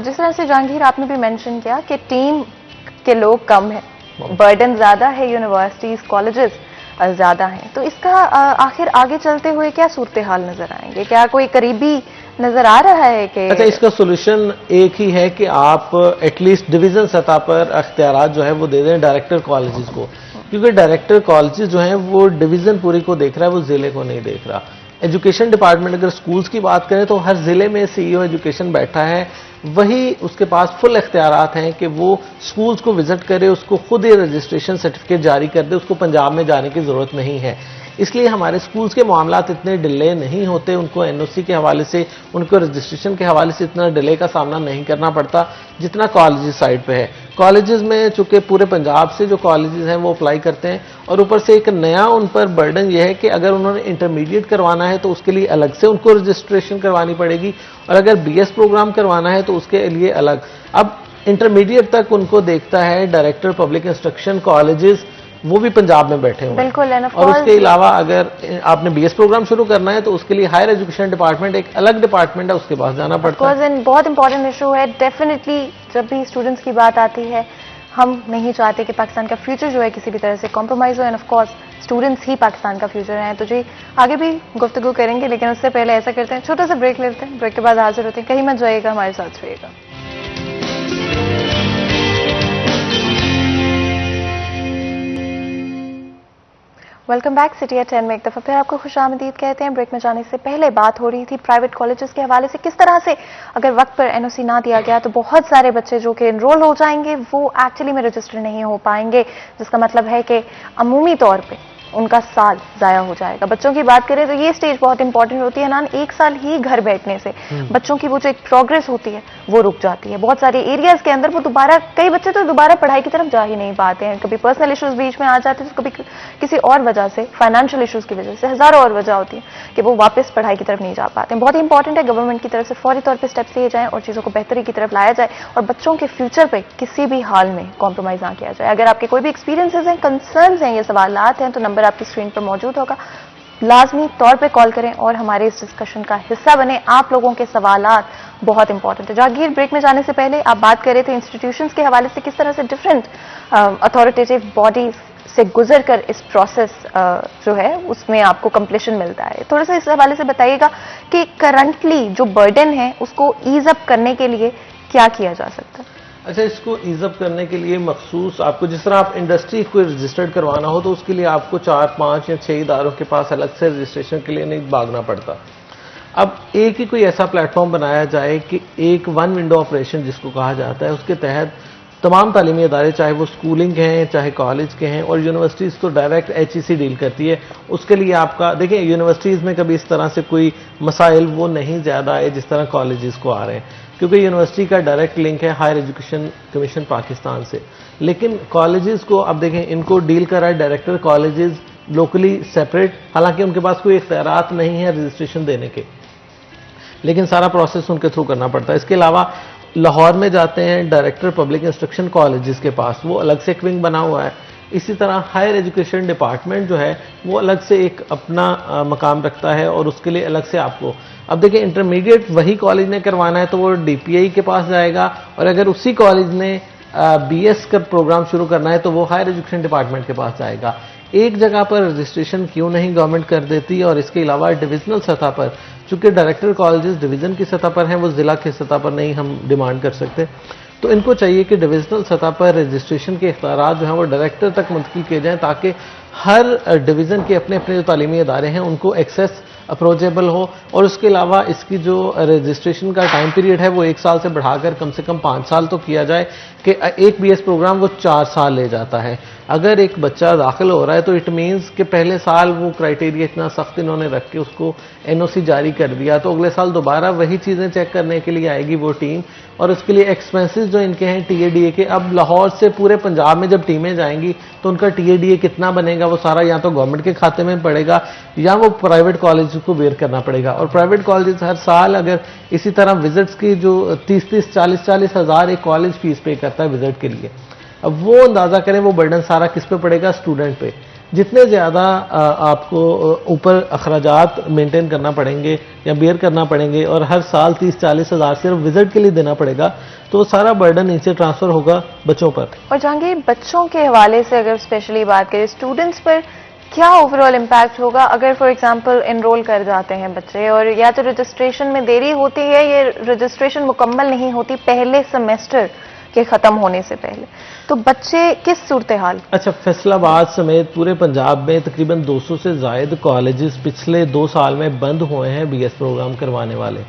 जिस तरह से जहांगीर आपने भी मेंशन किया कि टीम के लोग कम है, बर्डन ज्यादा है, यूनिवर्सिटीज कॉलेजेस ज्यादा हैं, तो इसका आखिर आगे चलते हुए क्या सूरत हाल नजर आएंगे? क्या कोई करीबी नजर आ रहा है कि? अच्छा, इसका सोल्यूशन एक ही है कि आप एटलीस्ट डिवीजन सतह पर अख्तियारात जो है वो दे दें डायरेक्टर कॉलेजेस को, क्योंकि डायरेक्टर कॉलेजेस जो हैं वो डिवीजन पूरी को देख रहा है, वो जिले को नहीं देख रहा। एजुकेशन डिपार्टमेंट अगर स्कूल्स की बात करें तो हर जिले में सीईओ एजुकेशन बैठा है, वही उसके पास फुल इख्तियारात हैं कि वो स्कूल्स को विजिट करे, उसको खुद ही रजिस्ट्रेशन सर्टिफिकेट जारी कर दे, उसको पंजाब में जाने की जरूरत नहीं है। इसलिए हमारे स्कूल्स के मामलात इतने डिले नहीं होते, उनको एनओसी के हवाले से, उनको रजिस्ट्रेशन के हवाले से इतना डिले का सामना नहीं करना पड़ता जितना कॉलेजेस साइड पे है। कॉलेजेस में चूंकि पूरे पंजाब से जो कॉलेजेस हैं वो अप्लाई करते हैं, और ऊपर से एक नया उन पर बर्डन यह है कि अगर उन्होंने इंटरमीडिएट करवाना है तो उसके लिए अलग से उनको रजिस्ट्रेशन करवानी पड़ेगी, और अगर बीएस प्रोग्राम करवाना है तो उसके लिए अलग। अब इंटरमीडिएट तक उनको देखता है डायरेक्टर पब्लिक इंस्ट्रक्शन कॉलेजेस, वो भी पंजाब में बैठे हुए बिल्कुल। और उसके अलावा अगर आपने बीएस प्रोग्राम शुरू करना है तो उसके लिए हायर एजुकेशन डिपार्टमेंट एक अलग डिपार्टमेंट है, उसके पास जाना पड़ता है। बहुत इंपॉर्टेंट इशू है। डेफिनेटली जब भी स्टूडेंट्स की बात आती है, हम नहीं चाहते कि पाकिस्तान का फ्यूचर जो है किसी भी तरह से कॉम्प्रोमाइज हो, एंड ऑफ कोर्स स्टूडेंट्स ही पाकिस्तान का फ्यूचर है। तो जी आगे भी गुफ्तगू करेंगे, लेकिन उससे पहले ऐसा करते हैं, छोटा सा ब्रेक लेते हैं, ब्रेक के बाद हाजिर होते हैं। कहीं मत जाइएगा, हमारे साथ रहिएगा। Welcome back. सिटी एट 10 में एक दफा फिर आपको खुशामदीद कहते हैं। ब्रेक में जाने से पहले बात हो रही थी प्राइवेट कॉलेजेस के हवाले से, किस तरह से अगर वक्त पर एनओसी ना दिया गया तो बहुत सारे बच्चे जो कि एनरोल हो जाएंगे वो एक्चुअली में रजिस्टर नहीं हो पाएंगे, जिसका मतलब है कि अमूमी तौर पे उनका साल जाया हो जाएगा। बच्चों की बात करें तो ये स्टेज बहुत इंपॉर्टेंट होती है ना, एक साल ही घर बैठने से बच्चों की वो जो एक प्रोग्रेस होती है वो रुक जाती है। बहुत सारे एरियाज के अंदर वो दोबारा, कई बच्चे तो दोबारा पढ़ाई की तरफ जा ही नहीं पाते हैं। कभी पर्सनल इश्यूज बीच में आ जाते हैं, तो कभी किसी और वजह से, फाइनेंशियल इश्यूज की वजह से, हजारों और वजह होती है कि वो वापस पढ़ाई की तरफ नहीं जा पाते हैं। बहुत ही इंपॉर्टेंट है गवर्नमेंट की तरफ से फौरी तौर पर स्टेप्स लिए जाएं और चीजों को बेहतरी की तरफ लाया जाए और बच्चों के फ्यूचर पे किसी भी हाल में कॉम्प्रोमाइज ना किया जाए। अगर आपके कोई भी एक्सपीरियंसेस हैं, कंसर्न्स हैं या सवालात हैं, तो नंबर नंबर आपकी स्क्रीन पर मौजूद होगा, लाजमी तौर पे कॉल करें और हमारे इस डिस्कशन का हिस्सा बने। आप लोगों के सवालात बहुत इंपॉर्टेंट है। जहांगीर, ब्रेक में जाने से पहले आप बात कर रहे थे इंस्टीट्यूशंस के हवाले से, किस तरह से डिफरेंट अथॉरिटेटिव बॉडीज से गुजर कर इस प्रोसेस जो है उसमें आपको कंप्लीशन मिलता है। थोड़ा सा इस हवाले से बताइएगा कि करंटली जो बर्डन है उसको ईज अप करने के लिए क्या किया जा सकता है? अच्छा, इसको ईज अप करने के लिए मखसूस आपको, जिस तरह आप इंडस्ट्री को रजिस्टर्ड करवाना हो तो उसके लिए आपको 4, 5 या 6 इदारों के पास अलग से रजिस्ट्रेशन के लिए नहीं भागना पड़ता। अब एक ही कोई ऐसा प्लेटफॉर्म बनाया जाए कि एक वन विंडो ऑपरेशन जिसको कहा जाता है, उसके तहत तमाम तालीमी इदारे, चाहे वो स्कूलिंग के हैं, चाहे कॉलेज के हैं, और यूनिवर्सिटीज़ तो डायरेक्ट HEC डील करती है। उसके लिए आपका देखिए, यूनिवर्सिटीज़ में कभी इस तरह से कोई मसाइल वो नहीं ज़्यादा आए जिस तरह कॉलेजेस को आ रहे हैं, क्योंकि यूनिवर्सिटी का डायरेक्ट लिंक है हायर एजुकेशन कमीशन पाकिस्तान से। लेकिन कॉलेजेस को अब देखें, इनको डील कर रहा है डायरेक्टर कॉलेजेस लोकली सेपरेट, हालांकि उनके पास कोई इख्तियारात नहीं है रजिस्ट्रेशन देने के, लेकिन सारा प्रोसेस उनके थ्रू करना पड़ता है। इसके अलावा लाहौर में जाते हैं डायरेक्टर पब्लिक इंस्ट्रक्शन कॉलेजेस के पास, वो अलग से एक विंग बना हुआ है। इसी तरह हायर एजुकेशन डिपार्टमेंट जो है वो अलग से एक अपना मकाम रखता है और उसके लिए अलग से आपको, अब देखिए, इंटरमीडिएट वही कॉलेज ने करवाना है तो वो DPI के पास जाएगा, और अगर उसी कॉलेज ने BS का प्रोग्राम शुरू करना है तो वो हायर एजुकेशन डिपार्टमेंट के पास जाएगा। एक जगह पर रजिस्ट्रेशन क्यों नहीं गवर्नमेंट कर देती? और इसके अलावा डिविजनल सतह पर, चूंकि डायरेक्टर कॉलेजेस डिवीजन की सतह पर हैं, वो जिला की सतह पर नहीं हम डिमांड कर सकते, तो इनको चाहिए कि डिविजनल सतह पर रजिस्ट्रेशन के इख्तियारात जो हैं वो डायरेक्टर तक मुंतकिल किए जाएं, ताकि हर डिवीज़न के अपने अपने जो तालीमी इदारे हैं उनको एक्सेस अप्रोचेबल हो। और उसके अलावा इसकी जो रजिस्ट्रेशन का टाइम पीरियड है वो 1 साल से बढ़ाकर कम से कम 5 साल तो किया जाए, कि एक BS प्रोग्राम वो 4 साल ले जाता है। अगर एक बच्चा दाखिल हो रहा है तो इट मीन्स कि पहले साल वो क्राइटेरिया इतना सख्त इन्होंने रख के उसको NOC जारी कर दिया, तो अगले साल दोबारा वही चीज़ें चेक करने के लिए आएगी वो टीम, और उसके लिए एक्सपेंसेस जो इनके हैं TADA के, अब लाहौर से पूरे पंजाब में जब टीमें जाएंगी तो उनका TADA कितना बनेगा, वो सारा या तो गवर्नमेंट के खाते में पड़ेगा या वो प्राइवेट कॉलेज को बेयर करना पड़ेगा। और प्राइवेट कॉलेज हर साल अगर इसी तरह विजिट्स की जो 30-30, 40-40 हज़ार एक कॉलेज फीस पे करता है विजिट के लिए, अब वो अंदाजा करें वो बर्डन सारा किस पे पड़ेगा? स्टूडेंट पे। जितने ज़्यादा आपको ऊपर अखराजात मेंटेन करना पड़ेंगे या बेयर करना पड़ेंगे, और हर साल 30-40 हज़ार सिर्फ विजिट के लिए देना पड़ेगा, तो सारा बर्डन नीचे ट्रांसफ़र होगा बच्चों पर। और जहांगीर, बच्चों के हवाले से अगर स्पेशली बात करें, स्टूडेंट्स पर क्या ओवरऑल इम्पैक्ट होगा अगर फॉर एग्जांपल एनरोल कर जाते हैं बच्चे, और या तो रजिस्ट्रेशन में देरी होती है, ये रजिस्ट्रेशन मुकम्मल नहीं होती पहले सेमेस्टर के ख़त्म होने से पहले, तो बच्चे किस सूरत हाल? अच्छा, फैसलाबाद समेत पूरे पंजाब में तकरीबन 200 से ज़ायद कॉलेजेस पिछले 2 साल में बंद हुए हैं BS प्रोग्राम करवाने वाले,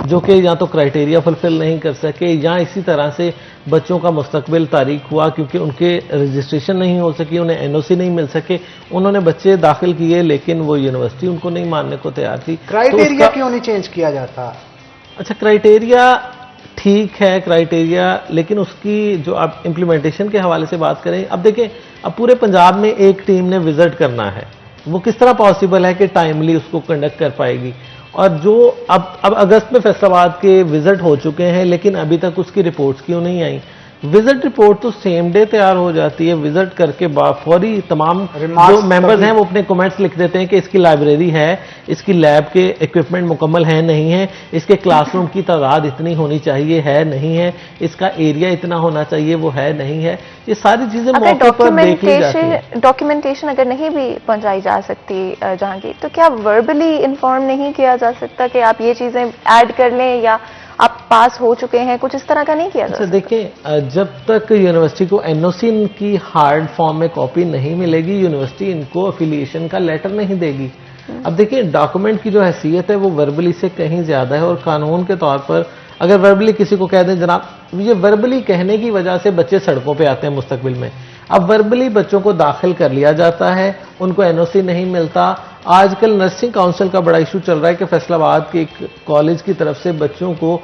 जो कि या तो क्राइटेरिया फुलफिल नहीं कर सके या इसी तरह से बच्चों का मुस्तकबिल तारीक हुआ क्योंकि उनके रजिस्ट्रेशन नहीं हो सकी, उन्हें NOC नहीं मिल सके। उन्होंने बच्चे दाखिल किए लेकिन वो यूनिवर्सिटी उनको नहीं मानने को तैयार थी। क्राइटेरिया क्यों नहीं चेंज किया जाता? अच्छा, क्राइटेरिया ठीक है, क्राइटेरिया, लेकिन उसकी जो आप इम्प्लीमेंटेशन के हवाले से बात करें, अब देखें, अब पूरे पंजाब में एक टीम ने विजिट करना है, वो किस तरह पॉसिबल है कि टाइमली उसको कंडक्ट कर पाएगी? और जो अब अगस्त में फैसलाबाद के विजिट हो चुके हैं लेकिन अभी तक उसकी रिपोर्ट्स क्यों नहीं आई? विजिट रिपोर्ट तो सेम डे तैयार हो जाती है, विजिट करके फौरी तमाम जो मेंबर्स हैं वो अपने कमेंट्स लिख देते हैं कि इसकी लाइब्रेरी है, इसकी लैब के इक्विपमेंट मुकम्मल है नहीं है, इसके क्लासरूम की तादाद इतनी होनी चाहिए है नहीं है, इसका एरिया इतना होना चाहिए वो है नहीं है। ये सारी चीजें मौके पर देख ली जाती हैं। डॉक्यूमेंटेशन अगर नहीं भी पहुंचाई जा सकती जहांगीर, तो क्या वर्बली इन्फॉर्म नहीं किया जा सकता कि आप ये चीजें ऐड कर लें या आप पास हो चुके हैं, कुछ इस तरह का नहीं किया जा सकता? देखिए, जब तक यूनिवर्सिटी को NOC की हार्ड फॉर्म में कॉपी नहीं मिलेगी, यूनिवर्सिटी इनको अफिलिएशन का लेटर नहीं देगी। अब देखिए, डॉक्यूमेंट की जो हैसियत है वो वर्बली से कहीं ज्यादा है, और कानून के तौर पर अगर वर्बली किसी को कह दें जनाब, ये वर्बली कहने की वजह से बच्चे सड़कों पे आते हैं मुस्तकबिल में। अब वर्बली बच्चों को दाखिल कर लिया जाता है, उनको NOC नहीं मिलता। आजकल नर्सिंग काउंसिल का बड़ा इशू चल रहा है कि फैसलाबाद के एक कॉलेज की तरफ से बच्चों को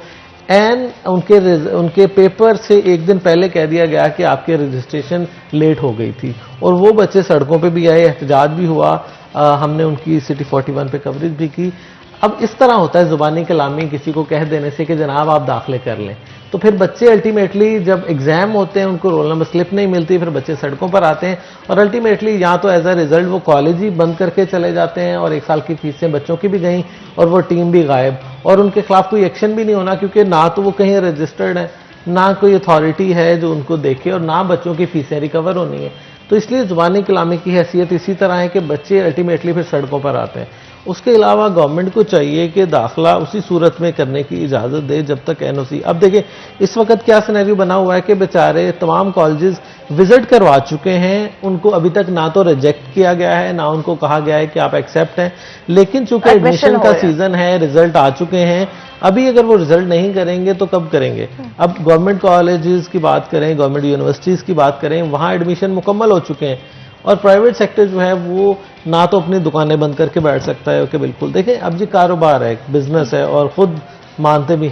उनके पेपर से एक दिन पहले कह दिया गया कि आपके रजिस्ट्रेशन लेट हो गई थी, और वो बच्चे सड़कों पे भी आए, एहतजाज भी हुआ, हमने उनकी सिटी 41 पे कवरेज भी की। अब इस तरह होता है जुबानी कलामी किसी को कह देने से कि जनाब आप दाखिले कर लें, तो फिर बच्चे अल्टीमेटली जब एग्जाम होते हैं उनको रोल नंबर स्लिप नहीं मिलती, फिर बच्चे सड़कों पर आते हैं और अल्टीमेटली या तो एज अ रिजल्ट वो कॉलेज ही बंद करके चले जाते हैं और 1 साल की फीसें बच्चों की भी गई और वो टीम भी गायब और उनके खिलाफ कोई एक्शन भी नहीं होना, क्योंकि ना तो वो कहीं रजिस्टर्ड है, ना कोई अथॉरिटी है जो उनको देखे और ना बच्चों की फीसें रिकवर होनी है। तो इसलिए जुबानी कलामी की हैसियत इसी तरह है कि बच्चे अल्टीमेटली फिर सड़कों पर आते हैं। उसके अलावा गवर्नमेंट को चाहिए कि दाखिला उसी सूरत में करने की इजाज़त दे जब तक एनओसी। अब देखिए इस वक्त क्या सिनेरियो बना हुआ है कि बेचारे तमाम कॉलेजेस विजिट करवा चुके हैं, उनको अभी तक ना तो रिजेक्ट किया गया है ना उनको कहा गया है कि आप एक्सेप्ट हैं, लेकिन चूंकि एडमिशन का सीजन है, रिजल्ट आ चुके हैं, अभी अगर वो रिजल्ट नहीं करेंगे तो कब करेंगे। अब गवर्नमेंट कॉलेजेस की बात करें, गवर्नमेंट यूनिवर्सिटीज़ की बात करें, वहाँ एडमिशन मुकम्मल हो चुके हैं और प्राइवेट सेक्टर जो है वो ना तो अपनी दुकानें बंद करके बैठ सकता है कि बिल्कुल देखें अब जी कारोबार है, बिजनेस है और खुद मानते भी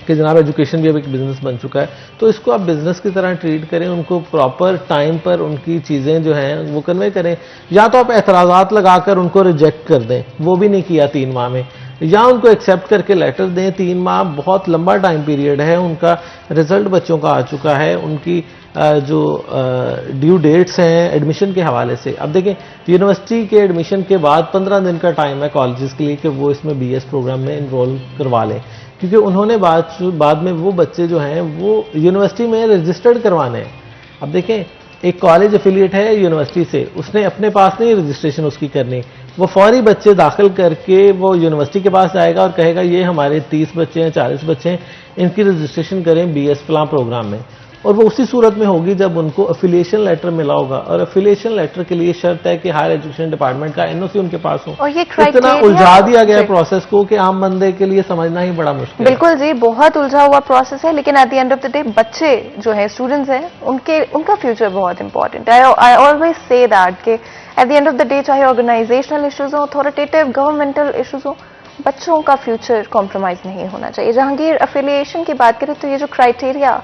कि जनाब एजुकेशन भी अब एक बिजनेस बन चुका है, तो इसको आप बिजनेस की तरह ट्रीट करें, उनको प्रॉपर टाइम पर उनकी चीज़ें जो हैं वो कन्वे करें, या तो आप एतराज़ात लगाकर उनको रिजेक्ट कर दें, वो भी नहीं किया 3 माह में, या उनको एक्सेप्ट करके लेटर दें। 3 माह बहुत लंबा टाइम पीरियड है, उनका रिजल्ट बच्चों का आ चुका है, उनकी जो ड्यू डेट्स हैं एडमिशन के हवाले से। अब देखें यूनिवर्सिटी के एडमिशन के बाद 15 दिन का टाइम है कॉलेजेस के लिए कि वो इसमें बीएस प्रोग्राम में इनरोल करवा लें, क्योंकि उन्होंने बाद में वो बच्चे जो हैं वो यूनिवर्सिटी में रजिस्टर्ड करवाने हैं। अब देखें एक कॉलेज एफिलिएट है यूनिवर्सिटी से, उसने अपने पास नहीं रजिस्ट्रेशन उसकी करनी, वो फौरी बच्चे दाखिल करके वो यूनिवर्सिटी के पास जाएगा और कहेगा ये हमारे 30 बच्चे हैं, 40 बच्चे हैं, इनकी रजिस्ट्रेशन करें बीएस फलां प्रोग्राम में, और वो उसी सूरत में होगी जब उनको एफिलिएशन लेटर मिला होगा। और एफिलिएशन लेटर के लिए शर्त है कि हायर एजुकेशन डिपार्टमेंट का एनओसी उनके पास हो। और ये इतना उलझा दिया गया प्रोसेस को कि आम बंदे के लिए समझना ही बड़ा मुश्किल है। बिल्कुल जी, बहुत उलझा हुआ प्रोसेस है, लेकिन at the end of the day बच्चे जो है, स्टूडेंट्स हैं, उनका फ्यूचर बहुत इंपॉर्टेंट है। आई ऑलवेज से दैट कि at the end of the day चाहे ऑर्गेनाइजेशनल इश्यूज हो, अथॉरिटेटिव गवर्नमेंटल इश्यूज हो, बच्चों का फ्यूचर कॉम्प्रोमाइज नहीं होना चाहिए। जहांगीर, एफिलिएशन की बात करें तो ये जो क्राइटेरिया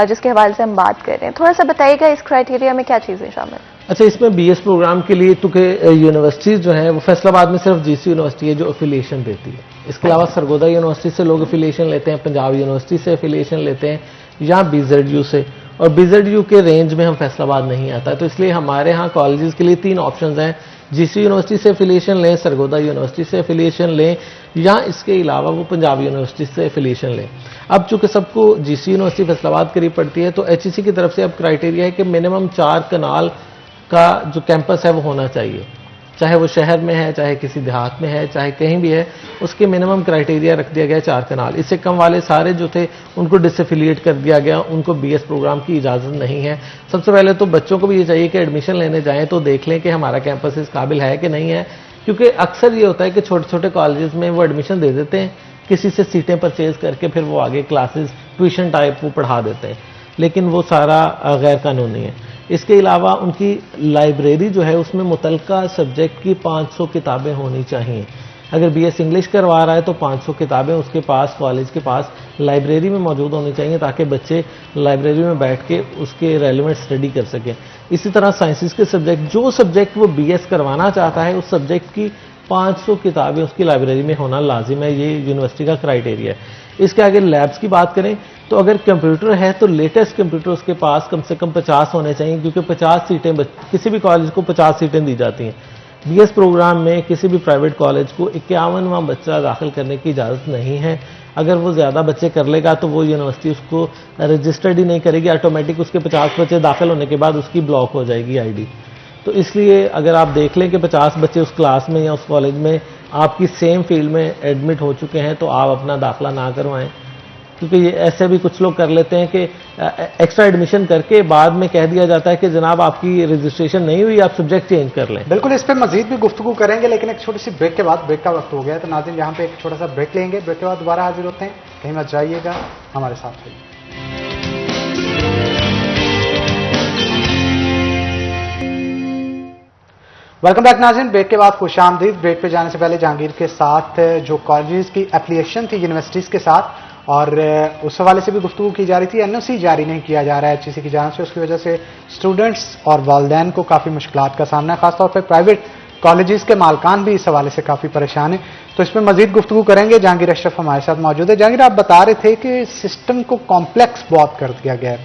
जिसके हवाले से हम बात कर रहे हैं, थोड़ा सा बताइएगा इस क्राइटेरिया में क्या चीजें शामिल। अच्छा, इसमें बीएस प्रोग्राम के लिए क्योंकि यूनिवर्सिटीज जो है वो फैसलाबाद में सिर्फ जीसी यूनिवर्सिटी है जो एफिलिएशन देती है। इसके अलावा सरगोदा यूनिवर्सिटी से लोग एफिलिएशन लेते हैं, पंजाब यूनिवर्सिटी से एफिलिएशन लेते हैं, या बीजेडयू से, और बीजेडयू के रेंज में हम फैसलाबाद नहीं आता है। तो इसलिए हमारे यहाँ कॉलेजेस के लिए 3 ऑप्शंस हैं, जीसी यूनिवर्सिटी से एफिलिएशन लें, सरगोदा यूनिवर्सिटी से एफिलिएशन लें, या इसके अलावा वो पंजाब यूनिवर्सिटी से एफिलिएशन लें। अब चूंकि सबको जीसी यूनिवर्सिटी फैसलाबाद करीब पड़ती है, तो एचईसी की तरफ से अब क्राइटेरिया है कि मिनिमम 4 कनाल का जो कैंपस है वो होना चाहिए, चाहे वो शहर में है, चाहे किसी देहात में है, चाहे कहीं भी है, उसके मिनिमम क्राइटेरिया रख दिया गया 4 कनाल। इससे कम वाले सारे जो थे उनको डिसएफिलिएट कर दिया गया, उनको बीएस प्रोग्राम की इजाज़त नहीं है। सबसे पहले तो बच्चों को भी ये चाहिए कि एडमिशन लेने जाएं तो देख लें कि हमारा कैंपस इस काबिल है कि नहीं है, क्योंकि अक्सर ये होता है कि छोटे छोटे कॉलेजेस में वो एडमिशन दे देते हैं, किसी से सीटें परचेज करके फिर वो आगे क्लासेस ट्यूशन टाइप वो पढ़ा देते हैं, लेकिन वो सारा गैर कानूनी है। इसके अलावा उनकी लाइब्रेरी जो है उसमें मुतलका सब्जेक्ट की 500 किताबें होनी चाहिए। अगर बीएस इंग्लिश करवा रहा है तो 500 किताबें उसके पास, कॉलेज के पास लाइब्रेरी में मौजूद होनी चाहिए, ताकि बच्चे लाइब्रेरी में बैठ के उसके रेलिवेंट स्टडी कर सकें। इसी तरह साइंसेस के सब्जेक्ट, जो सब्जेक्ट वो बीएस करवाना चाहता है, उस सब्जेक्ट की 500 किताबें उसकी लाइब्रेरी में होना लाजिम है। ये यूनिवर्सिटी का क्राइटेरिया है। इसके आगे लैब्स की बात करें तो अगर कंप्यूटर है तो लेटेस्ट कंप्यूटर उसके पास कम से कम 50 होने चाहिए, क्योंकि 50 सीटें किसी भी कॉलेज को 50 सीटें दी जाती हैं। बीएस प्रोग्राम में किसी भी प्राइवेट कॉलेज को 51वां बच्चा दाखिल करने की इजाज़त नहीं है। अगर वो ज़्यादा बच्चे कर लेगा तो वो यूनिवर्सिटी उसको रजिस्टर्ड ही नहीं करेगी, ऑटोमेटिक उसके 50 बच्चे दाखिल होने के बाद उसकी ब्लॉक हो जाएगी आईडी। तो इसलिए अगर आप देख लें कि 50 बच्चे उस क्लास में या उस कॉलेज में आपकी सेम फील्ड में एडमिट हो चुके हैं, तो आप अपना दाखिला ना करवाएं, क्योंकि ये ऐसे भी कुछ लोग कर लेते हैं कि एक्स्ट्रा एडमिशन करके बाद में कह दिया जाता है कि जनाब आपकी रजिस्ट्रेशन नहीं हुई, आप सब्जेक्ट चेंज कर लें। बिल्कुल, इस पर मजीद भी गुफ्तगू करेंगे, लेकिन एक छोटी सी ब्रेक के बाद, ब्रेक का वक्त हो गया है, तो नाज़रीन यहाँ पे एक छोटा सा ब्रेक लेंगे, ब्रेक के बाद दोबारा हाजिर होते हैं। कहीं मत जाइएगा, हमारे साथ रहिए। वेलकम बैक नाज़रीन, ब्रेक के बाद खुशामदीद। ब्रेक पे जाने से पहले जहांगीर के साथ जो कॉलेजेस की एप्लीकेशन थी यूनिवर्सिटीज़ के साथ, और उस हवाले से भी गुफ्तगू की जा रही थी। एनओसी जारी नहीं किया जा रहा है एचईसी की जानिब से, उसकी वजह से स्टूडेंट्स और वालिदैन को काफ़ी मुश्किलात का सामना है, खासतौर पर प्राइवेट कॉलेजेस के मालकान भी इस हवाले से काफ़ी परेशान हैं। तो इसमें मजीद गुफ्तगू करेंगे। जहांगीर अशरफ हमारे साथ मौजूद है। जहांगीर, आप बता रहे थे कि सिस्टम को कॉम्प्लेक्स बहुत कर दिया गया है,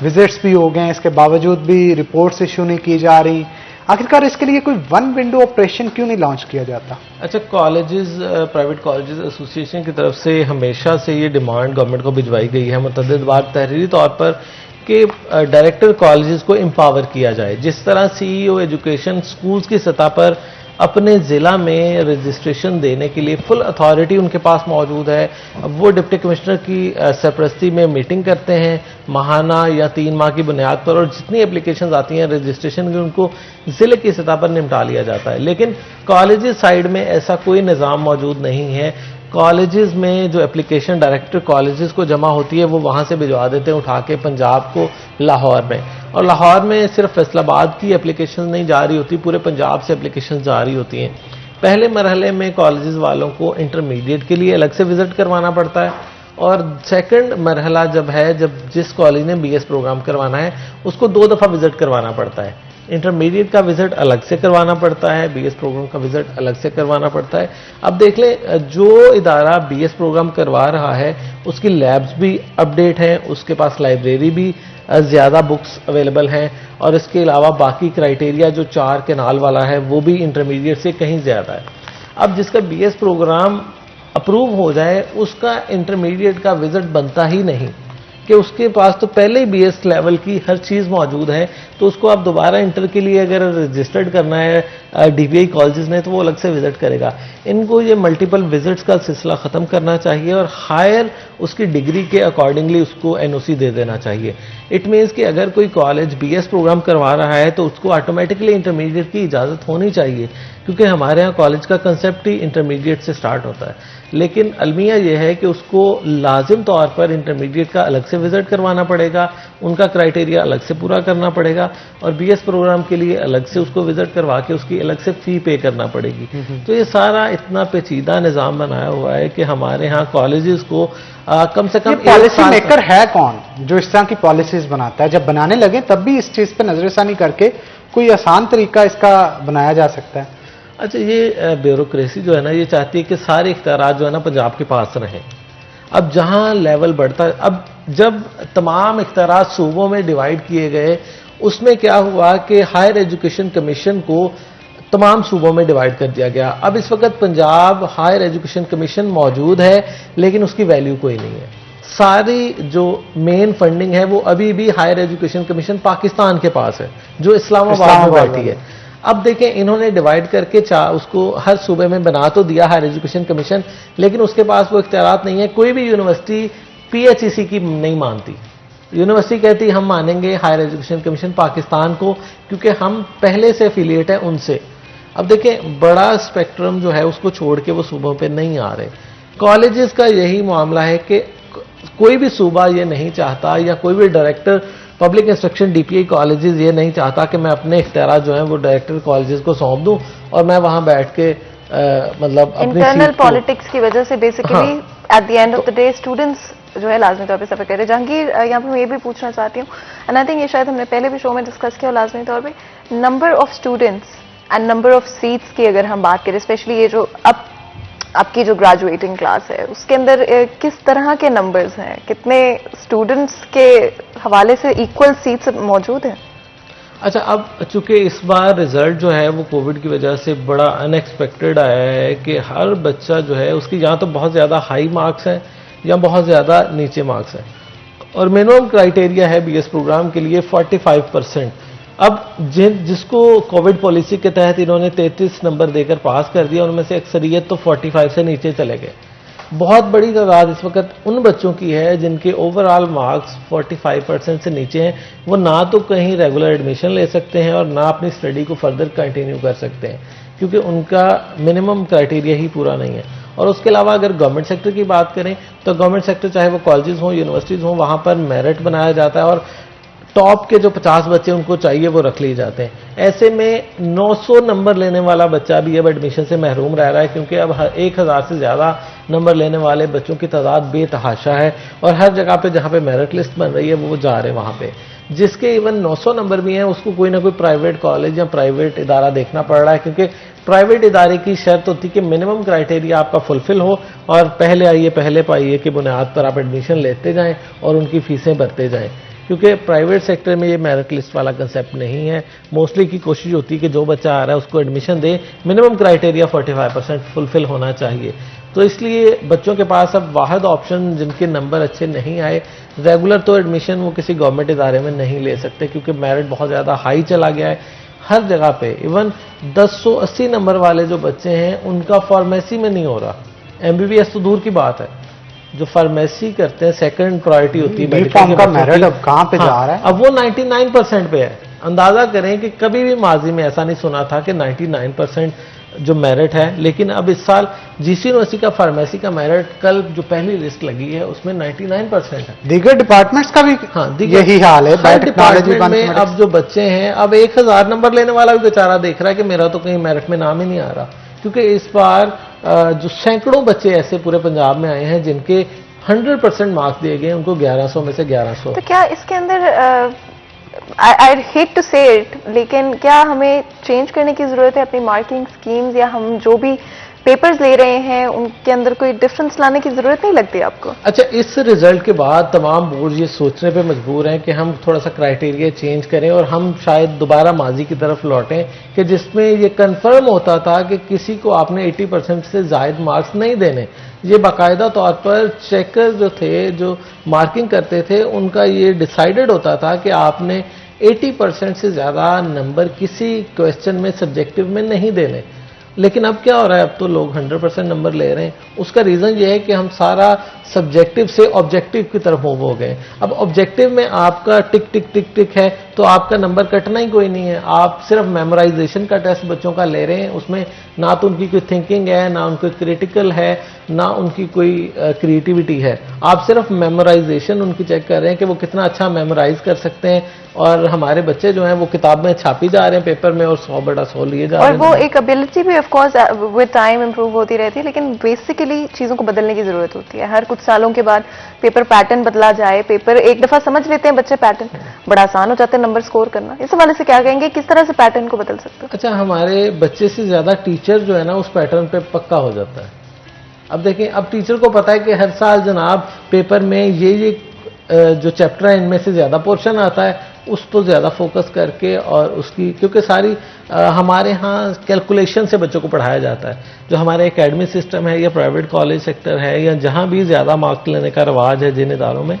विजिट्स भी हो गए हैं, इसके बावजूद भी रिपोर्ट्स इशू नहीं की जा रही। आखिरकार इसके लिए कोई वन विंडो ऑपरेशन क्यों नहीं लॉन्च किया जाता? अच्छा, कॉलेजेस, प्राइवेट कॉलेजेस एसोसिएशन की तरफ से हमेशा से ये डिमांड गवर्नमेंट को भिजवाई गई है मुतअद्दिद बार तहरीरी तौर पर कि डायरेक्टर कॉलेजेस को एम्पावर किया जाए। जिस तरह सीईओ एजुकेशन स्कूल्स की सतह पर अपने ज़िला में रजिस्ट्रेशन देने के लिए फुल अथॉरिटी उनके पास मौजूद है, वो डिप्टी कमिश्नर की सरपरस्ती में मीटिंग करते हैं माहाना या 3 माह की बुनियाद पर, और जितनी एप्लीकेशंस आती हैं रजिस्ट्रेशन की उनको ज़िले की सतह पर निपटा लिया जाता है। लेकिन कॉलेजेस साइड में ऐसा कोई निज़ाम मौजूद नहीं है। कॉलेजेस में जो एप्लीकेशन डायरेक्टर कॉलेजेस को जमा होती है वो वहाँ से भिजवा देते हैं उठा के पंजाब को लाहौर में, और लाहौर में सिर्फ फैसलाबाद की एप्लीकेशन नहीं जा रही होती, पूरे पंजाब से एप्लीकेशन जा रही होती हैं। पहले मरहले में कॉलेजेस वालों को इंटरमीडिएट के लिए अलग से विजिट करवाना पड़ता है, और सेकंड मरहला जब है, जब जिस कॉलेज ने बीएस प्रोग्राम करवाना है उसको 2 दफ़ा विजिट करवाना पड़ता है। इंटरमीडिएट का विजिट अलग से करवाना पड़ता है, बीएस प्रोग्राम का विजिट अलग से करवाना पड़ता है। अब देख लें, जो इदारा बीएस प्रोग्राम करवा रहा है उसकी लैब्स भी अपडेट हैं, उसके पास लाइब्रेरी भी ज़्यादा बुक्स अवेलेबल हैं, और इसके अलावा बाकी क्राइटेरिया जो 4 कैनाल वाला है वो भी इंटरमीडिएट से कहीं ज़्यादा है। अब जिसका बीएस प्रोग्राम अप्रूव हो जाए उसका इंटरमीडिएट का विजिट बनता ही नहीं, कि उसके पास तो पहले ही बीएस लेवल की हर चीज़ मौजूद है, तो उसको आप दोबारा इंटर के लिए अगर रजिस्टर्ड करना है डीपीआई कॉलेजेस ने तो वो अलग से विजिट करेगा। इनको ये मल्टीपल विजिट्स का सिलसिला ख़त्म करना चाहिए और हायर उसकी डिग्री के अकॉर्डिंगली उसको एनओसी दे देना चाहिए। इट मीन्स कि अगर कोई कॉलेज बीएस प्रोग्राम करवा रहा है तो उसको ऑटोमेटिकली इंटरमीडिएट की इजाज़त होनी चाहिए, क्योंकि हमारे यहाँ कॉलेज का कंसेप्ट ही इंटरमीडिएट से स्टार्ट होता है। लेकिन अलमिया यह है कि उसको लाजिम तौर पर इंटरमीडिएट का अलग से विजिट करवाना पड़ेगा, उनका क्राइटेरिया अलग से पूरा करना पड़ेगा, और बीएस प्रोग्राम के लिए अलग से उसको विजिट करवा के उसकी अलग से फी पे करना पड़ेगी। तो ये सारा इतना पेचीदा निज़ाम बनाया हुआ है कि हमारे यहाँ कॉलेजेस को कम से कम पॉलिसी मेकर है कौन जो इस तरह की पॉलिसीज बनाता है? जब बनाने लगे तब भी इस चीज पे नजरसानी करके कोई आसान तरीका इसका बनाया जा सकता है। अच्छा, ये ब्यूरोक्रेसी जो है ना, ये चाहती है कि सारे इख्तियारात जो है ना पंजाब के पास रहें। अब जहां लेवल बढ़ता है, अब जब तमाम इख्तियारात सूबों में डिवाइड किए गए, उसमें क्या हुआ कि हायर एजुकेशन कमीशन को तमाम सूबों में डिवाइड कर दिया गया। अब इस वक्त पंजाब हायर एजुकेशन कमीशन मौजूद है, लेकिन उसकी वैल्यू कोई नहीं है। सारी जो मेन फंडिंग है वो अभी भी हायर एजुकेशन कमीशन पाकिस्तान के पास है, जो इस्लामाबाद में बैठी है। अब देखें, इन्होंने डिवाइड करके उसको हर सूबे में बना तो दिया हायर एजुकेशन कमीशन, लेकिन उसके पास वो इख्तियारात नहीं है। कोई भी यूनिवर्सिटी पीएचईसी की नहीं मानती। यूनिवर्सिटी कहती हम मानेंगे हायर एजुकेशन कमीशन पाकिस्तान को, क्योंकि हम पहले से एफिलिएट है उनसे। अब देखें, बड़ा स्पेक्ट्रम जो है उसको छोड़ के वो सूबों पे नहीं आ रहे। कॉलेजेस का यही मामला है कि कोई भी सूबा ये नहीं चाहता, या कोई भी director public instruction DPI colleges ये नहीं चाहता कि मैं अपने इख्तियारात जो हैं वो डायरेक्टर कॉलेजेस को सौंप दूं और मैं वहां बैठ के मतलब इंटरनल पॉलिटिक्स की वजह से basically at the end of the day students जो है लाजमी तौर पे सफर कर रहे हैं। जहांगीर, यहाँ पे मैं ये भी पूछना चाहती हूँ, एंड आई थिंक ये शायद हमने पहले भी शो में डिस्कस किया लाजमी तौर पे, number of students and number of seats की अगर हम बात करें, स्पेशली ये जो अब आपकी जो ग्रेजुएटिंग क्लास है उसके अंदर किस तरह के नंबर्स हैं, कितने स्टूडेंट्स के हवाले से इक्वल सीट्स मौजूद हैं? अच्छा, अब चूंकि इस बार रिजल्ट जो है वो कोविड की वजह से बड़ा अनएक्सपेक्टेड आया है कि हर बच्चा जो है उसकी या तो बहुत ज़्यादा हाई मार्क्स हैं या बहुत ज़्यादा नीचे मार्क्स हैं, और मिनिमम क्राइटेरिया है बीएस प्रोग्राम के लिए 45%। अब जिसको कोविड पॉलिसी के तहत इन्होंने 33 नंबर देकर पास कर दिया, उनमें से अक्सरियत तो 45 से नीचे चले गए। बहुत बड़ी तादाद इस वक्त उन बच्चों की है जिनके ओवरऑल मार्क्स 45% से नीचे हैं। वो ना तो कहीं रेगुलर एडमिशन ले सकते हैं और ना अपनी स्टडी को फर्दर कंटिन्यू कर सकते हैं, क्योंकि उनका मिनिमम क्राइटेरिया ही पूरा नहीं है। और उसके अलावा अगर गवर्नमेंट सेक्टर की बात करें तो गवर्नमेंट सेक्टर चाहे वो कॉलेजेस हों, यूनिवर्सिटीज़ हों, वहाँ पर मेरिट बनाया जाता है और टॉप के जो 50 बच्चे उनको चाहिए वो रख लिए जाते हैं। ऐसे में 900 नंबर लेने वाला बच्चा भी अब एडमिशन से महरूम रह रहा है, क्योंकि अब 1000 से ज़्यादा नंबर लेने वाले बच्चों की तादाद बेतहाशा है, और हर जगह पे जहाँ पे मेरिट लिस्ट बन रही है वो जा रहे हैं वहाँ पे। जिसके इवन 900 नंबर भी हैं उसको कोई ना कोई प्राइवेट कॉलेज या प्राइवेट इदारा देखना पड़ रहा है, क्योंकि प्राइवेट इदारे की शर्त होती है कि मिनिमम क्राइटेरिया आपका फुलफिल हो और पहले आइए पहले पाइए की बुनियाद पर आप एडमिशन लेते जाएं और उनकी फीसें भरते जाएं। क्योंकि प्राइवेट सेक्टर में ये मेरिट लिस्ट वाला कंसेप्ट नहीं है। मोस्टली की कोशिश होती है कि जो बच्चा आ रहा है उसको एडमिशन दे, मिनिमम क्राइटेरिया 45% फुलफिल होना चाहिए। तो इसलिए बच्चों के पास अब वाहिद ऑप्शन, जिनके नंबर अच्छे नहीं आए, रेगुलर तो एडमिशन वो किसी गवर्नमेंट इदारे में नहीं ले सकते, क्योंकि मेरिट बहुत ज़्यादा हाई चला गया है हर जगह पे। इवन 1080 नंबर वाले जो बच्चे हैं उनका फार्मेसी में नहीं हो रहा, MBBS तो दूर की बात है। जो फार्मेसी करते हैं सेकंड प्रायोरिटी होती है मेडिकल का मेरिट अब कहाँ पे जा रहा है? अब वो 99% पे है। अंदाजा करें कि कभी भी माजी में ऐसा नहीं सुना था कि 99% जो मेरिट है, लेकिन अब इस साल GC यूनिवर्सिटी का फार्मेसी का मेरिट, कल जो पहली लिस्ट लगी है उसमें 99% है। दीगर डिपार्टमेंट्स का भी हाँ, यही हाल है। हर डिपार्टमेंट में अब जो बच्चे हैं, अब 1000 नंबर लेने वाला भी बेचारा देख रहा है कि मेरा तो कहीं मेरिट में नाम ही नहीं आ रहा, क्योंकि इस बार जो सैकड़ों बच्चे ऐसे पूरे पंजाब में आए हैं जिनके 100% मार्क्स दिए गए, उनको 1100 में से 1100। तो क्या इसके अंदर आई हेट टू से इट, लेकिन क्या हमें चेंज करने की जरूरत है अपनी मार्किंग स्कीम्स, या हम जो भी पेपर्स ले रहे हैं उनके अंदर कोई डिफरेंस लाने की जरूरत नहीं लगती आपको? अच्छा, इस रिजल्ट के बाद तमाम बोर्ड ये सोचने पे मजबूर हैं कि हम थोड़ा सा क्राइटेरिया चेंज करें और हम शायद दोबारा माजी की तरफ लौटें कि जिसमें ये कंफर्म होता था कि किसी को आपने 80% से जायद मार्क्स नहीं देने। ये बाकायदा तौर पर चेकर जो थे, जो मार्किंग करते थे, उनका ये डिसाइडेड होता था कि आपने 80% से ज़्यादा नंबर किसी क्वेश्चन में सब्जेक्टिव में नहीं देने। लेकिन अब क्या हो रहा है, अब तो लोग 100% नंबर ले रहे हैं। उसका रीज़न ये है कि हम सारा सब्जेक्टिव से ऑब्जेक्टिव की तरफ मूव हो गए। अब ऑब्जेक्टिव में आपका टिक टिक टिक टिक है तो आपका नंबर कटना ही कोई नहीं है। आप सिर्फ मेमोराइजेशन का टेस्ट बच्चों का ले रहे हैं, उसमें ना तो उनकी कोई थिंकिंग है, ना उनकी क्रिटिकल है, ना उनकी कोई क्रिएटिविटी है। आप सिर्फ मेमोराइजेशन उनकी चेक कर रहे हैं कि वो कितना अच्छा मेमोराइज कर सकते हैं। और हमारे बच्चे जो हैं वो किताब में छापी जा रहे हैं पेपर में और 100/100 लिए जा रहे हैं। और वो एक एबिलिटी भी of course with time improve होती रहती है, लेकिन बेसिकली चीजों को बदलने की जरूरत होती है। हर कुछ सालों के बाद पेपर पैटर्न बदला जाए, पेपर एक दफा समझ लेते हैं बच्चे पैटर्न, बड़ा आसान हो जाता है नंबर स्कोर करना। इस हवाले से क्या कहेंगे, किस तरह से पैटर्न को बदल सकते हैं? अच्छा, हमारे बच्चे से ज्यादा टीचर जो है ना उस पैटर्न पे पक्का हो जाता है। अब देखें, अब टीचर को पता है कि हर साल जनाब पेपर में ये जो चैप्टर है इनमें से ज्यादा पोर्शन आता है, उस पर ज्यादा फोकस करके और उसकी, क्योंकि सारी हमारे यहाँ कैलकुलेशन से बच्चों को पढ़ाया जाता है। जो हमारे एकेडमिक सिस्टम है या प्राइवेट कॉलेज सेक्टर है या जहाँ भी ज्यादा मार्क्स लेने का रवाज है जिन इदारों में,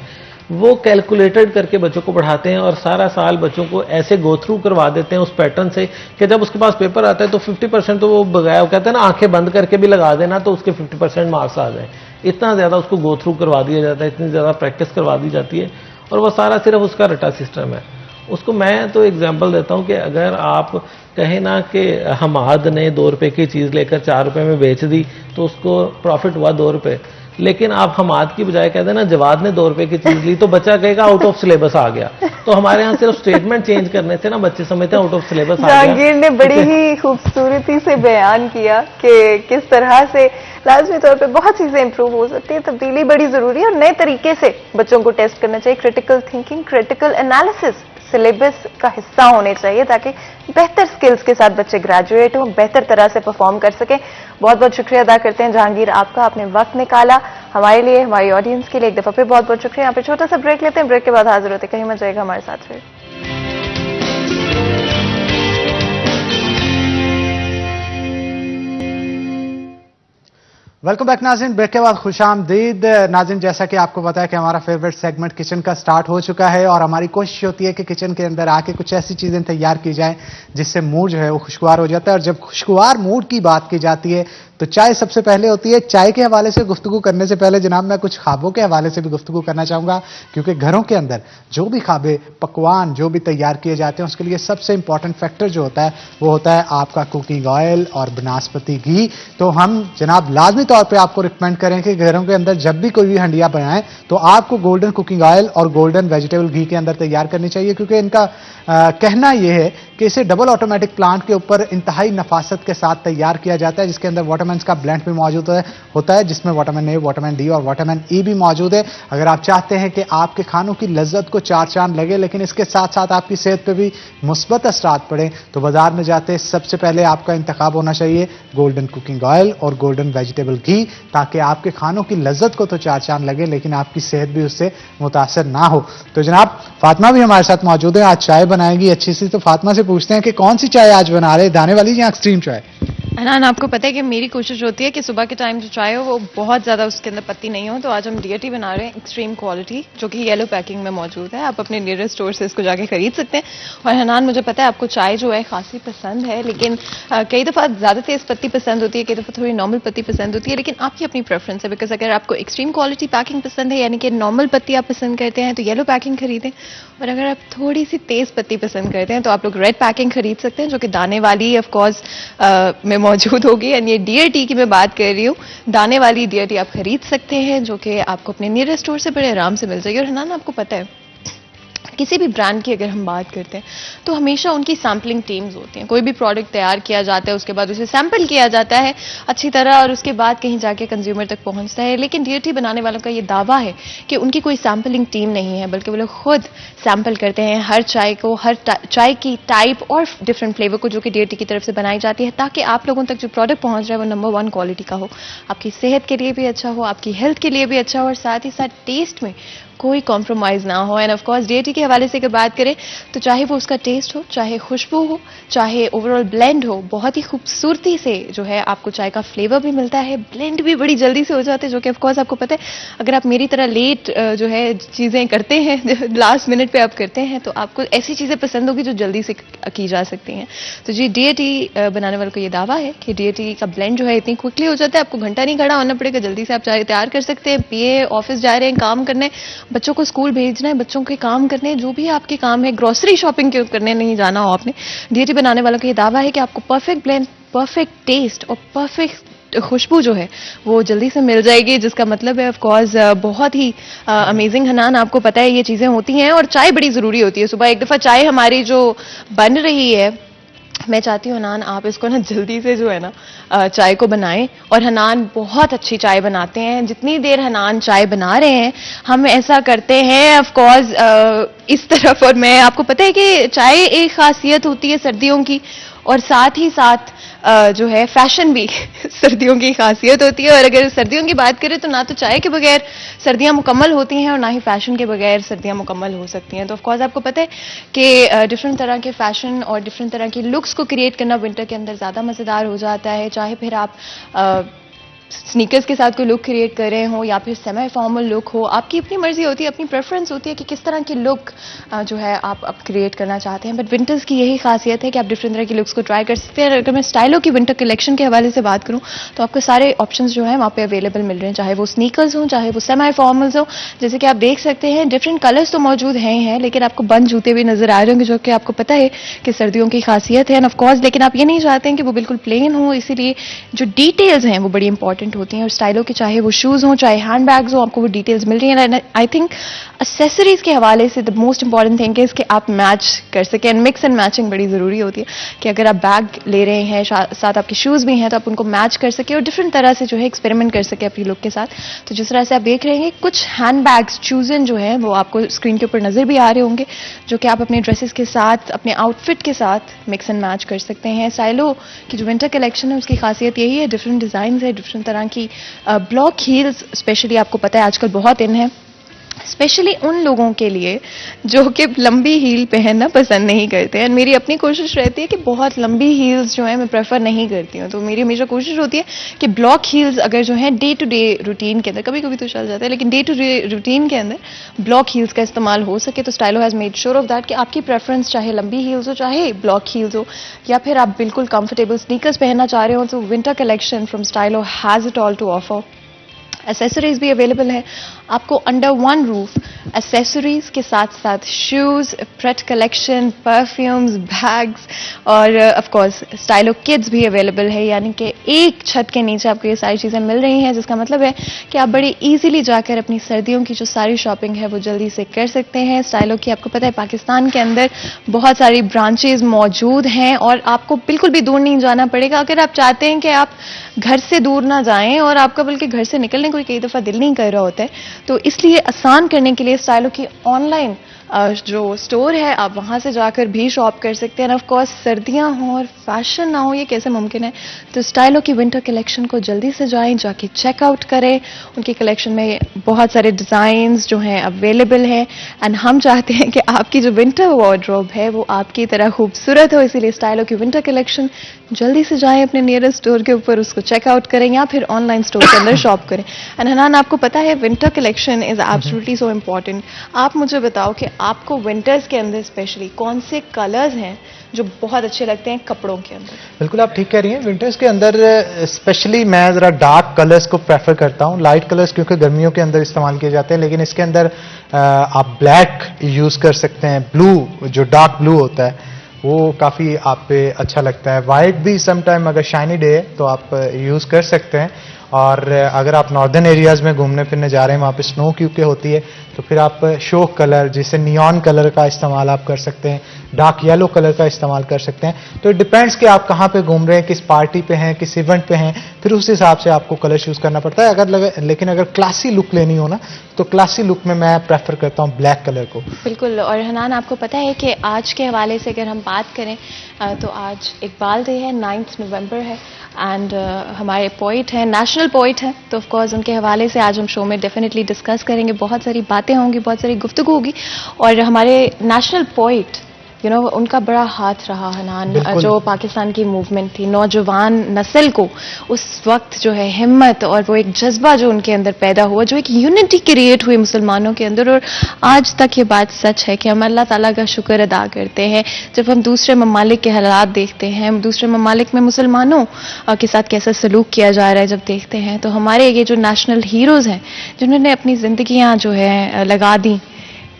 वो कैलकुलेटेड करके बच्चों को पढ़ाते हैं और सारा साल बच्चों को ऐसे गो थ्रू करवा देते हैं उस पैटर्न से कि जब उसके पास पेपर आता है तो 50% तो वो बगैर, कहते हैं ना आंखें बंद करके भी लगा देना तो उसके 50% मार्क्स आ जाए। इतना ज़्यादा उसको गो थ्रू करवा दिया जाता है, इतनी ज़्यादा प्रैक्टिस करवा दी जाती है और वह सारा सिर्फ उसका रटा सिस्टम है। उसको मैं तो एग्जाम्पल देता हूँ कि अगर आप कहें ना कि हमाद ने 2 रुपए की चीज़ लेकर 4 रुपए में बेच दी तो उसको प्रॉफिट हुआ 2 रुपए। लेकिन आप हमाद की बजाय कहते हैं ना जवाद ने 2 रुपए की चीज ली तो बच्चा कहेगा आउट ऑफ सिलेबस आ गया। तो हमारे यहाँ सिर्फ स्टेटमेंट चेंज करने से ना बच्चे समझते हैं आउट ऑफ सिलेबस आ गया। जहांगीर ने बड़ी ही खूबसूरती से बयान किया कि किस तरह से लाजमी तौर पे बहुत चीजें इंप्रूव हो सकती है। तब्दीली बड़ी जरूरी है और नए तरीके से बच्चों को टेस्ट करना चाहिए। Critical thinking, critical analysis syllabus का हिस्सा होने चाहिए ताकि बेहतर स्किल्स के साथ बच्चे ग्रेजुएट हों, बेहतर तरह से परफॉर्म कर सकें। बहुत बहुत शुक्रिया अदा करते हैं जहांगीर आपका, आपने वक्त निकाला हमारे लिए, हमारी ऑडियंस के लिए। एक दफा फिर बहुत बहुत शुक्रिया। यहाँ पे छोटा सा ब्रेक लेते हैं, ब्रेक के बाद हाजिर होते हैं। कहीं मत जाएगा हमारे साथ फिर। वेलकम बैक नाज़रीन, ब्रेक के बाद खुशामदीद। नाज़रीन, जैसा कि आपको पता है कि हमारा फेवरेट सेगमेंट किचन का स्टार्ट हो चुका है और हमारी कोशिश होती है कि किचन के अंदर आके कुछ ऐसी चीज़ें तैयार की जाएं जिससे मूड जो है वो खुशगवार हो जाता है। और जब खुशगवार मूड की बात की जाती है तो चाय सबसे पहले होती है। चाय के हवाले से गुफ्तगू करने से पहले जनाब मैं कुछ ख्वाबों के हवाले से भी गुफ्तगू करना चाहूँगा, क्योंकि घरों के अंदर जो भी ख्वाबे पकवान जो भी तैयार किए जाते हैं उसके लिए सबसे इंपॉर्टेंट फैक्टर जो होता है वो होता है आपका कुकिंग ऑयल और बनास्पति घी। तो हम जनाब लाजमी तौर पर आपको रिकमेंड करें कि घरों के अंदर जब भी कोई भी हंडिया बनाएं तो आपको गोल्डन कुकिंग ऑयल और गोल्डन वेजिटेबल घी के अंदर तैयार करनी चाहिए, क्योंकि इनका कहना यह है कि इसे डबल ऑटोमेटिक प्लांट के ऊपर इंतहाई नफासत के साथ तैयार किया जाता है जिसके अंदर वाटर वाटरमेलन का ब्लेंड भी मौजूद होता है, जिसमें विटामिन ए, विटामिन डी और विटामिन ई भी मौजूद है। अगर आप चाहते हैं कि आपके खानों की लज्जत को चार चांद लगे लेकिन इसके साथ साथ आपकी सेहत पे भी मुस्बत असरात पड़े, तो बाजार में जाते सबसे पहले आपका इंतखाब होना चाहिए गोल्डन कुकिंग ऑयल और गोल्डन वेजिटेबल घी, ताकि आपके खानों की लज्जत को तो चार चांद लगे लेकिन आपकी सेहत भी उससे मुतासर ना हो। तो जनाब फातिमा भी हमारे साथ मौजूद है, आज चाय बनाएगी अच्छी सी। तो फातिमा से पूछते हैं कि कौन सी चाय आज बना रहे, दाने वाली या एक्सट्रीम चाय? अनान, आपको पता है कि मेरी कोशिश होती है कि सुबह के टाइम जो चाय हो वो बहुत ज़्यादा उसके अंदर पत्ती नहीं हो। तो आज हम डीएटी बना रहे हैं एक्सट्रीम क्वालिटी, जो कि येलो पैकिंग में मौजूद है। आप अपने नियरेस्ट स्टोर से इसको जाके खरीद सकते हैं। और हनान, मुझे पता है आपको चाय जो है खासी पसंद है, लेकिन कई दफ़ा ज़्यादा तेज़ पत्ती पसंद होती है, कई दफ़ा थोड़ी नॉर्मल पत्ती पसंद होती है, लेकिन आपकी अपनी प्रेफरेंस है। बिकॉज अगर आपको एक्सट्रीम क्वालिटी पैकिंग पसंद है, यानी कि नॉर्मल पत्ती आप पसंद करते हैं, तो येलो पैकिंग खरीदें। और अगर आप थोड़ी सी तेज़ पत्ती पसंद करते हैं तो आप लोग रेड पैकिंग खरीद सकते हैं, जो कि दाने वाली ऑफकोर्स में मौजूद होगी। ये डीएटी की मैं बात कर रही हूँ, दाने वाली डीएटी आप खरीद सकते हैं, जो कि आपको अपने नियरेस्ट स्टोर से बड़े आराम से मिल जाएगी। और है ना, आपको पता है किसी भी ब्रांड की अगर हम बात करते हैं तो हमेशा उनकी सैम्पलिंग टीम्स होती हैं। कोई भी प्रोडक्ट तैयार किया जाता है, उसके बाद उसे सैंपल किया जाता है अच्छी तरह, और उसके बाद कहीं जाके कंज्यूमर तक पहुंचता है। लेकिन डीएटी बनाने वालों का ये दावा है कि उनकी कोई सैम्पलिंग टीम नहीं है, बल्कि वो लोग खुद सैंपल करते हैं हर चाय को, हर चाय की टाइप और डिफरेंट फ्लेवर को, जो कि डीएटी की तरफ से बनाई जाती है, ताकि आप लोगों तक जो प्रोडक्ट पहुंच रहा है वो नंबर 1 क्वालिटी का हो, आपकी सेहत के लिए भी अच्छा हो, आपकी हेल्थ के लिए भी अच्छा हो, और साथ ही साथ टेस्ट में कोई कॉम्प्रोमाइज़ ना हो। एंड ऑफ कोर्स डीएटी के हवाले से अगर बात करें तो चाहे वो उसका टेस्ट हो, चाहे खुशबू हो, चाहे ओवरऑल ब्लेंड हो, बहुत ही खूबसूरती से जो है आपको चाय का फ्लेवर भी मिलता है, ब्लेंड भी बड़ी जल्दी से हो जाते हैं, जो कि ऑफ कोर्स आपको पता है अगर आप मेरी तरह लेट जो है चीज़ें करते हैं, लास्ट मिनट पे आप करते हैं, तो आपको ऐसी चीज़ें पसंद होगी जो जल्दी से की जा सकती हैं। तो जी डीएटी बनाने वालों को ये दावा है कि डीएटी का ब्लेंड जो है इतनी क्विकली हो जाता है, आपको घंटा नहीं खड़ा होना पड़ेगा, जल्दी से आप चाय तैयार कर सकते हैं। पिए, ऑफिस जा रहे हैं, काम करने, बच्चों को स्कूल भेजना है, बच्चों के काम करने, जो भी आपके काम है, ग्रोसरी शॉपिंग करने नहीं जाना हो आपने, डीएटी बनाने वालों का ये दावा है कि आपको परफेक्ट ब्लेंड, परफेक्ट टेस्ट और परफेक्ट खुशबू जो है वो जल्दी से मिल जाएगी, जिसका मतलब है ऑफ कोर्स बहुत ही अमेजिंग। हनान, आपको पता है ये चीज़ें होती हैं और चाय बड़ी ज़रूरी होती है। सुबह एक दफ़ा चाय हमारी जो बन रही है, मैं चाहती हूँ हनान आप इसको ना जल्दी से जो है ना चाय को बनाएं। और हनान बहुत अच्छी चाय बनाते हैं, जितनी देर हनान चाय बना रहे हैं हम ऐसा करते हैं ऑफ कोर्स इस तरफ। और मैं आपको पता है कि चाय एक खासियत होती है सर्दियों की, और साथ ही साथ जो है फैशन भी सर्दियों की खासियत होती है। और अगर सर्दियों की बात करें तो ना तो चाय के बगैर सर्दियां मुकम्मल होती हैं और ना ही फैशन के बगैर सर्दियां मुकम्मल हो सकती हैं। तो ऑफ कोर्स आपको पता है कि डिफरेंट तरह के फैशन और डिफरेंट तरह के लुक्स को क्रिएट करना विंटर के अंदर ज़्यादा मज़ेदार हो जाता है। चाहे फिर आप स्नीकर्स के साथ कोई लुक क्रिएट कर रहे हो या फिर सेमी फॉर्मल लुक हो, आपकी अपनी मर्जी होती है, अपनी प्रेफरेंस होती है कि किस तरह की लुक जो है आप क्रिएट करना चाहते हैं। बट विंटर्स की यही खासियत है कि आप डिफरेंट तरह की लुक्स को ट्राई कर सकते हैं। अगर मैं स्टाइलो की विंटर कलेक्शन के हवाले से बात करूं तो आपको सारे ऑप्शंस जो है वहाँ पे अवेलेबल मिल रहे हैं, चाहे वो स्नीकर्स हो, चाहे वो सेमी फॉर्मल्स हो। जैसे कि आप देख सकते हैं डिफरेंट कलर्स तो मौजूद हैं, लेकिन आपको बंद जूते भी नजर आ रहे होंगे, जो कि आपको पता है कि सर्दियों की खासियत है। ऑफ कोर्स लेकिन आप ये नहीं चाहते हैं कि वो बिल्कुल प्लेन हो, इसीलिए जो डिटेल्स हैं वो बड़ी इंपॉर्टेंट होती हैं। और स्टाइलो के चाहे वो शूज हो, चाहे हैंड बैग्स हो, आपको वो डिटेल्स मिल रही हैं। आई थिंक एक्सेसरीज के हवाले से the most important thing is कि आप मैच कर सकें। मिक्स एंड मैचिंग बड़ी जरूरी होती है कि अगर आप बैग ले रहे हैं साथ आपके शूज भी हैं तो आप उनको मैच कर सके और डिफरेंट तरह से जो है एक्सपेरिमेंट कर सके अपनी लुक के साथ। तो जिस तरह से आप देख रहे हैं कुछ हैंड बैग्स चूजन जो है वो आपको स्क्रीन के ऊपर नजर भी आ रहे होंगे, जो कि आप अपने ड्रेसेस के साथ, अपने आउटफिट के साथ मिक्स एंड मैच कर सकते हैं। स्टाइलो की जो विंटर कलेक्शन है उसकी खासियत यही है, डिफरेंट डिजाइन है, डिफरेंट तरह की ब्लॉक हील्स स्पेशली आपको पता है आजकल बहुत इन है, स्पेशली उन लोगों के लिए जो कि लंबी हील पहनना पसंद नहीं करते हैं। मेरी अपनी कोशिश रहती है कि बहुत लंबी हील्स जो है मैं प्रेफर नहीं करती हूँ, तो मेरी हमेशा कोशिश होती है कि ब्लॉक हील्स अगर जो है डे टू डे रूटीन के अंदर, कभी कभी तो चल जाता है लेकिन डे टू डे रूटीन के अंदर ब्लॉक हील्स का इस्तेमाल हो सके। तो Stylo has made sure of that कि आपकी प्रेफरेंस चाहे लंबी हील्स हो, चाहे ब्लॉक हील्स हो, या फिर आप बिल्कुल कंफर्टेबल स्नीकर्स पहनना चाह रहे हो, तो winter collection from Stylo has it all to offer. Accessories भी अवेलेबल है आपको अंडर वन रूफ। एसेसरीज के साथ साथ shoes, pret collection, perfumes, bags और ऑफ कोर्स स्टाइलो किड्स भी अवेलेबल है। यानी कि एक छत के नीचे आपको ये सारी चीज़ें मिल रही हैं, जिसका मतलब है कि आप बड़ी इजीली जाकर अपनी सर्दियों की जो सारी शॉपिंग है वो जल्दी से कर सकते हैं। स्टाइलो की आपको पता है पाकिस्तान के अंदर बहुत सारी ब्रांचेज मौजूद हैं और आपको बिल्कुल भी दूर नहीं जाना पड़ेगा। अगर आप चाहते हैं कि आप घर से दूर ना जाएं और आपका बल्कि घर से निकलने को कई दफ़ा दिल नहीं कर रहा होता है, तो इसलिए आसान करने के लिए स्टाइलो की ऑनलाइन जो स्टोर है आप वहां से जाकर भी शॉप कर सकते हैं। ऑफ कोर्स सर्दियां हों और फैशन ना हो ये कैसे मुमकिन है, तो स्टाइलो की विंटर कलेक्शन को जल्दी से जाके चेकआउट करें। उनकी कलेक्शन में बहुत सारे डिज़ाइंस जो हैं अवेलेबल हैं एंड हम चाहते हैं कि आपकी जो विंटर वार्डरोब है वो आपकी तरह खूबसूरत हो, इसीलिए स्टाइलो की विंटर कलेक्शन जल्दी से जाएं अपने नियरेस्ट स्टोर के ऊपर, उसको चेकआउट करें या फिर ऑनलाइन स्टोर के अंदर शॉप करें। एंड हनान आपको पता है winter collection is absolutely so important. आप मुझे बताओ कि आपको विंटर्स के अंदर स्पेशली कौन से कलर्स हैं जो बहुत अच्छे लगते हैं कपड़ों के अंदर? बिल्कुल आप ठीक कह रही हैं, विंटर्स के अंदर स्पेशली मैं ज़रा डार्क कलर्स को प्रेफर करता हूं। लाइट कलर्स क्योंकि गर्मियों के अंदर इस्तेमाल किए जाते हैं, लेकिन इसके अंदर आप ब्लैक यूज़ कर सकते हैं, ब्लू जो डार्क ब्लू होता है वो काफ़ी आप पे अच्छा लगता है। वाइट भी समटाइम अगर शाइनी डे है तो आप यूज़ कर सकते हैं। और अगर आप नॉर्दर्न एरियाज़ में घूमने फिरने जा रहे हैं, वहाँ पे स्नो क्योंकि होती है, तो फिर आप शोक कलर जिसे नियॉन कलर का इस्तेमाल आप कर सकते हैं, डार्क येलो कलर का इस्तेमाल कर सकते हैं। तो इट डिपेंड्स कि आप कहाँ पे घूम रहे हैं, किस पार्टी पे हैं, किस इवेंट पे हैं, फिर उस हिसाब से आपको कलर चूज़ करना पड़ता है। लेकिन अगर क्लासी लुक लेनी हो ना, तो क्लासी लुक में मैं प्रेफर करता हूँ ब्लैक कलर को। बिल्कुल। और हनान आपको पता है कि आज के हवाले से अगर हम बात करें तो आज इकबाल डे है, 9 नवंबर है एंड हमारे पोइट हैं, नेशनल पोइट हैं, तो ऑफ कोर्स उनके हवाले से आज हम शो में डेफिनेटली डिस्कस करेंगे। बहुत सारी बातें होंगी, बहुत सारी गुफ्तगू होगी। और हमारे नेशनल पोइट उनका बड़ा हाथ रहा हनान, जो पाकिस्तान की मूवमेंट थी, नौजवान नस्ल को उस वक्त जो है हिम्मत और वो एक जज्बा जो उनके अंदर पैदा हुआ, जो एक यूनिटी क्रिएट हुई मुसलमानों के अंदर। और आज तक ये बात सच है कि हम अल्लाह ताला का शुक्र अदा करते हैं जब हम दूसरे ममालिक के हालात देखते हैं, हम दूसरे ममालिक में मुसलमानों के साथ कैसा सलूक किया जा रहा है जब देखते हैं, तो हमारे ये जो नेशनल हीरोज़ हैं जिन्होंने अपनी ज़िंदगियाँ जो है लगा दी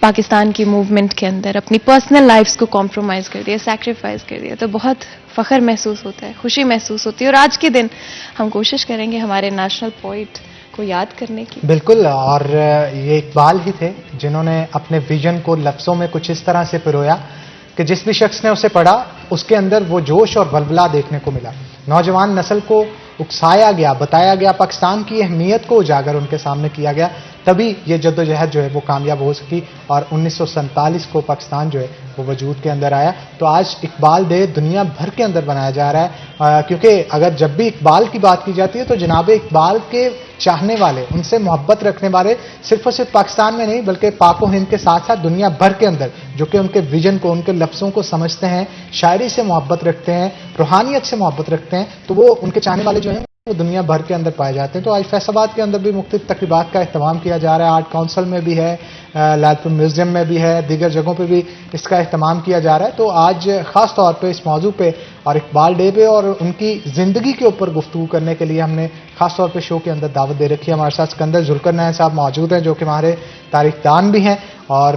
पाकिस्तान की मूवमेंट के अंदर, अपनी पर्सनल लाइफ्स को कॉम्प्रोमाइज़ कर दिया, सैक्रिफाइस कर दिया, तो बहुत फ़ख्र महसूस होता है, खुशी महसूस होती है। और आज के दिन हम कोशिश करेंगे हमारे नेशनल पोइट को याद करने की। बिल्कुल। और ये इकबाल ही थे जिन्होंने अपने विजन को लफ्ज़ों में कुछ इस तरह से पिरोया कि जिस भी शख्स ने उसे पढ़ा उसके अंदर वो जोश और बलबला देखने को मिला। नौजवान नस्ल को उकसाया गया, बताया गया, पाकिस्तान की अहमियत को उजागर उनके सामने किया गया, तभी ये जद्दोजहद जो है वो कामयाब हो सकी और 1947 को पाकिस्तान जो है वो वजूद के अंदर आया। तो आज इकबाल डे दुनिया भर के अंदर बनाया जा रहा है, क्योंकि अगर जब भी इकबाल की बात की जाती है तो जनाब इकबाल के चाहने वाले, उनसे मोहब्बत रखने वाले सिर्फ और सिर्फ पाकिस्तान में नहीं बल्कि पाक व हिंद के साथ साथ दुनिया भर के अंदर, जो कि उनके विजन को, उनके लफ्ज़ों को समझते हैं, शायरी से मोहब्बत रखते हैं, रूहानियत से मोहब्बत रखते हैं, तो वो उनके चाहने वाले जो हैं वो दुनिया भर के अंदर पाए जाते हैं। तो आज फैसलाबाद के अंदर भी मुख्तलिफ तकरीबात का अहतमाम किया जा रहा है। आर्ट काउंसिल में भी है, लालपुर म्यूजियम में भी है, दीगर जगहों पे भी इसका अहतमाम किया जा रहा है। तो आज ख़ास तौर पे इस मौजू पे और इकबाल डे पे और उनकी ज़िंदगी के ऊपर गुफ्तगू करने के लिए हमने ख़ास तौर पे शो के अंदर दावत दे रखी है। हमारे साथ सिकंदर जुल्करनैन साहब मौजूद हैं जो कि हमारे तारीखदान भी हैं और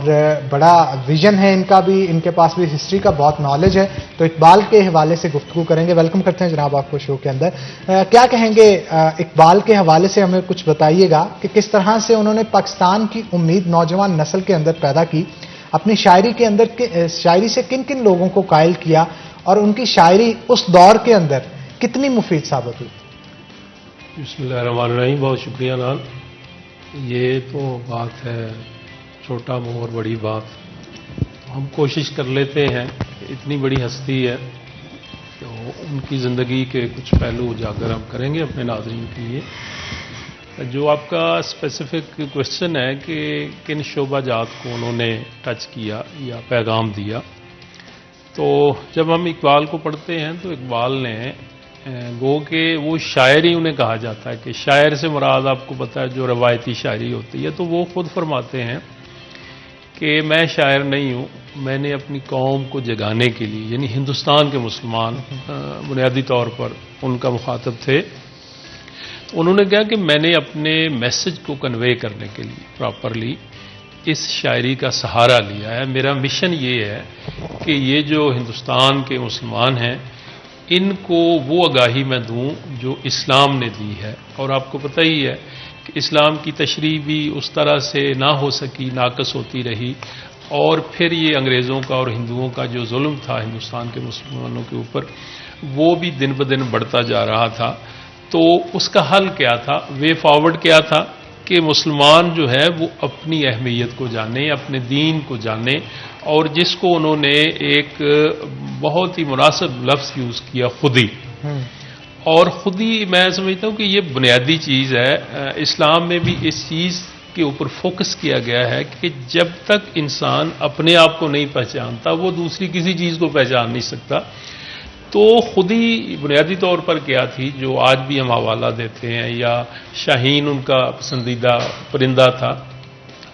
बड़ा विजन है इनका भी, इनके पास भी हिस्ट्री का बहुत नॉलेज है। तो इकबाल के हवाले से गुफ्तगू करेंगे। वेलकम करते हैं जनाब आपको शो के अंदर। क्या कहेंगे इकबाल के हवाले से, हमें कुछ बताइएगा कि किस तरह से उन्होंने पाकिस्तान की उम्मीद नौजवान नस्ल के अंदर पैदा की, अपनी शायरी के अंदर शायरी से किन किन लोगों को कायल किया और उनकी शायरी उस दौर के अंदर कितनी मुफीद साबित हुई? बिस्मिल्लाहिर्रहमानिर्रहीम। बहुत शुक्रिया नान। ये तो बात है छोटा मुंह और बड़ी बात। हम कोशिश कर लेते हैं, इतनी बड़ी हस्ती है तो उनकी ज़िंदगी के कुछ पहलू उजागर हम करेंगे अपने नाज़रीन के लिए। जो आपका स्पेसिफिक क्वेश्चन है कि किन शोबाजात को उन्होंने टच किया या पैगाम दिया, तो जब हम इकबाल को पढ़ते हैं तो इकबाल ने गो के वो शायर ही उन्हें कहा जाता है कि शायर से मुराद आपको पता है जो रवायती शायरी होती है। तो वो खुद फरमाते हैं कि मैं शायर नहीं हूँ, मैंने अपनी कौम को जगाने के लिए, यानी हिंदुस्तान के मुसलमान बुनियादी तौर पर उनका मुखातब थे, उन्होंने कहा कि मैंने अपने मैसेज को कन्वे करने के लिए प्रॉपरली इस शायरी का सहारा लिया है। मेरा मिशन ये है कि ये जो हिंदुस्तान के मुसलमान हैं इनको वो आगाही मैं दूं जो इस्लाम ने दी है। और आपको पता ही है कि इस्लाम की तशरीह भी उस तरह से ना हो सकी, नाकस होती रही, और फिर ये अंग्रेज़ों का और हिंदुओं का जो जुल्म था हिंदुस्तान के मुसलमानों के ऊपर वो भी दिन ब दिन बढ़ता जा रहा था। तो उसका हल क्या था, वे फॉरवर्ड क्या था कि मुसलमान जो है वो अपनी अहमियत को जाने, अपने दीन को जाने, और जिसको उन्होंने एक बहुत ही मुनासिब लफ्ज़ यूज़ किया, खुदी। और खुदी मैं समझता हूँ कि ये बुनियादी चीज़ है। इस्लाम में भी इस चीज़ के ऊपर फोकस किया गया है कि जब तक इंसान अपने आप को नहीं पहचानता वो दूसरी किसी चीज़ को पहचान नहीं सकता। तो खुदी बुनियादी तौर पर क्या थी, जो आज भी हम हवाला देते हैं, या शाहीन उनका पसंदीदा परिंदा था।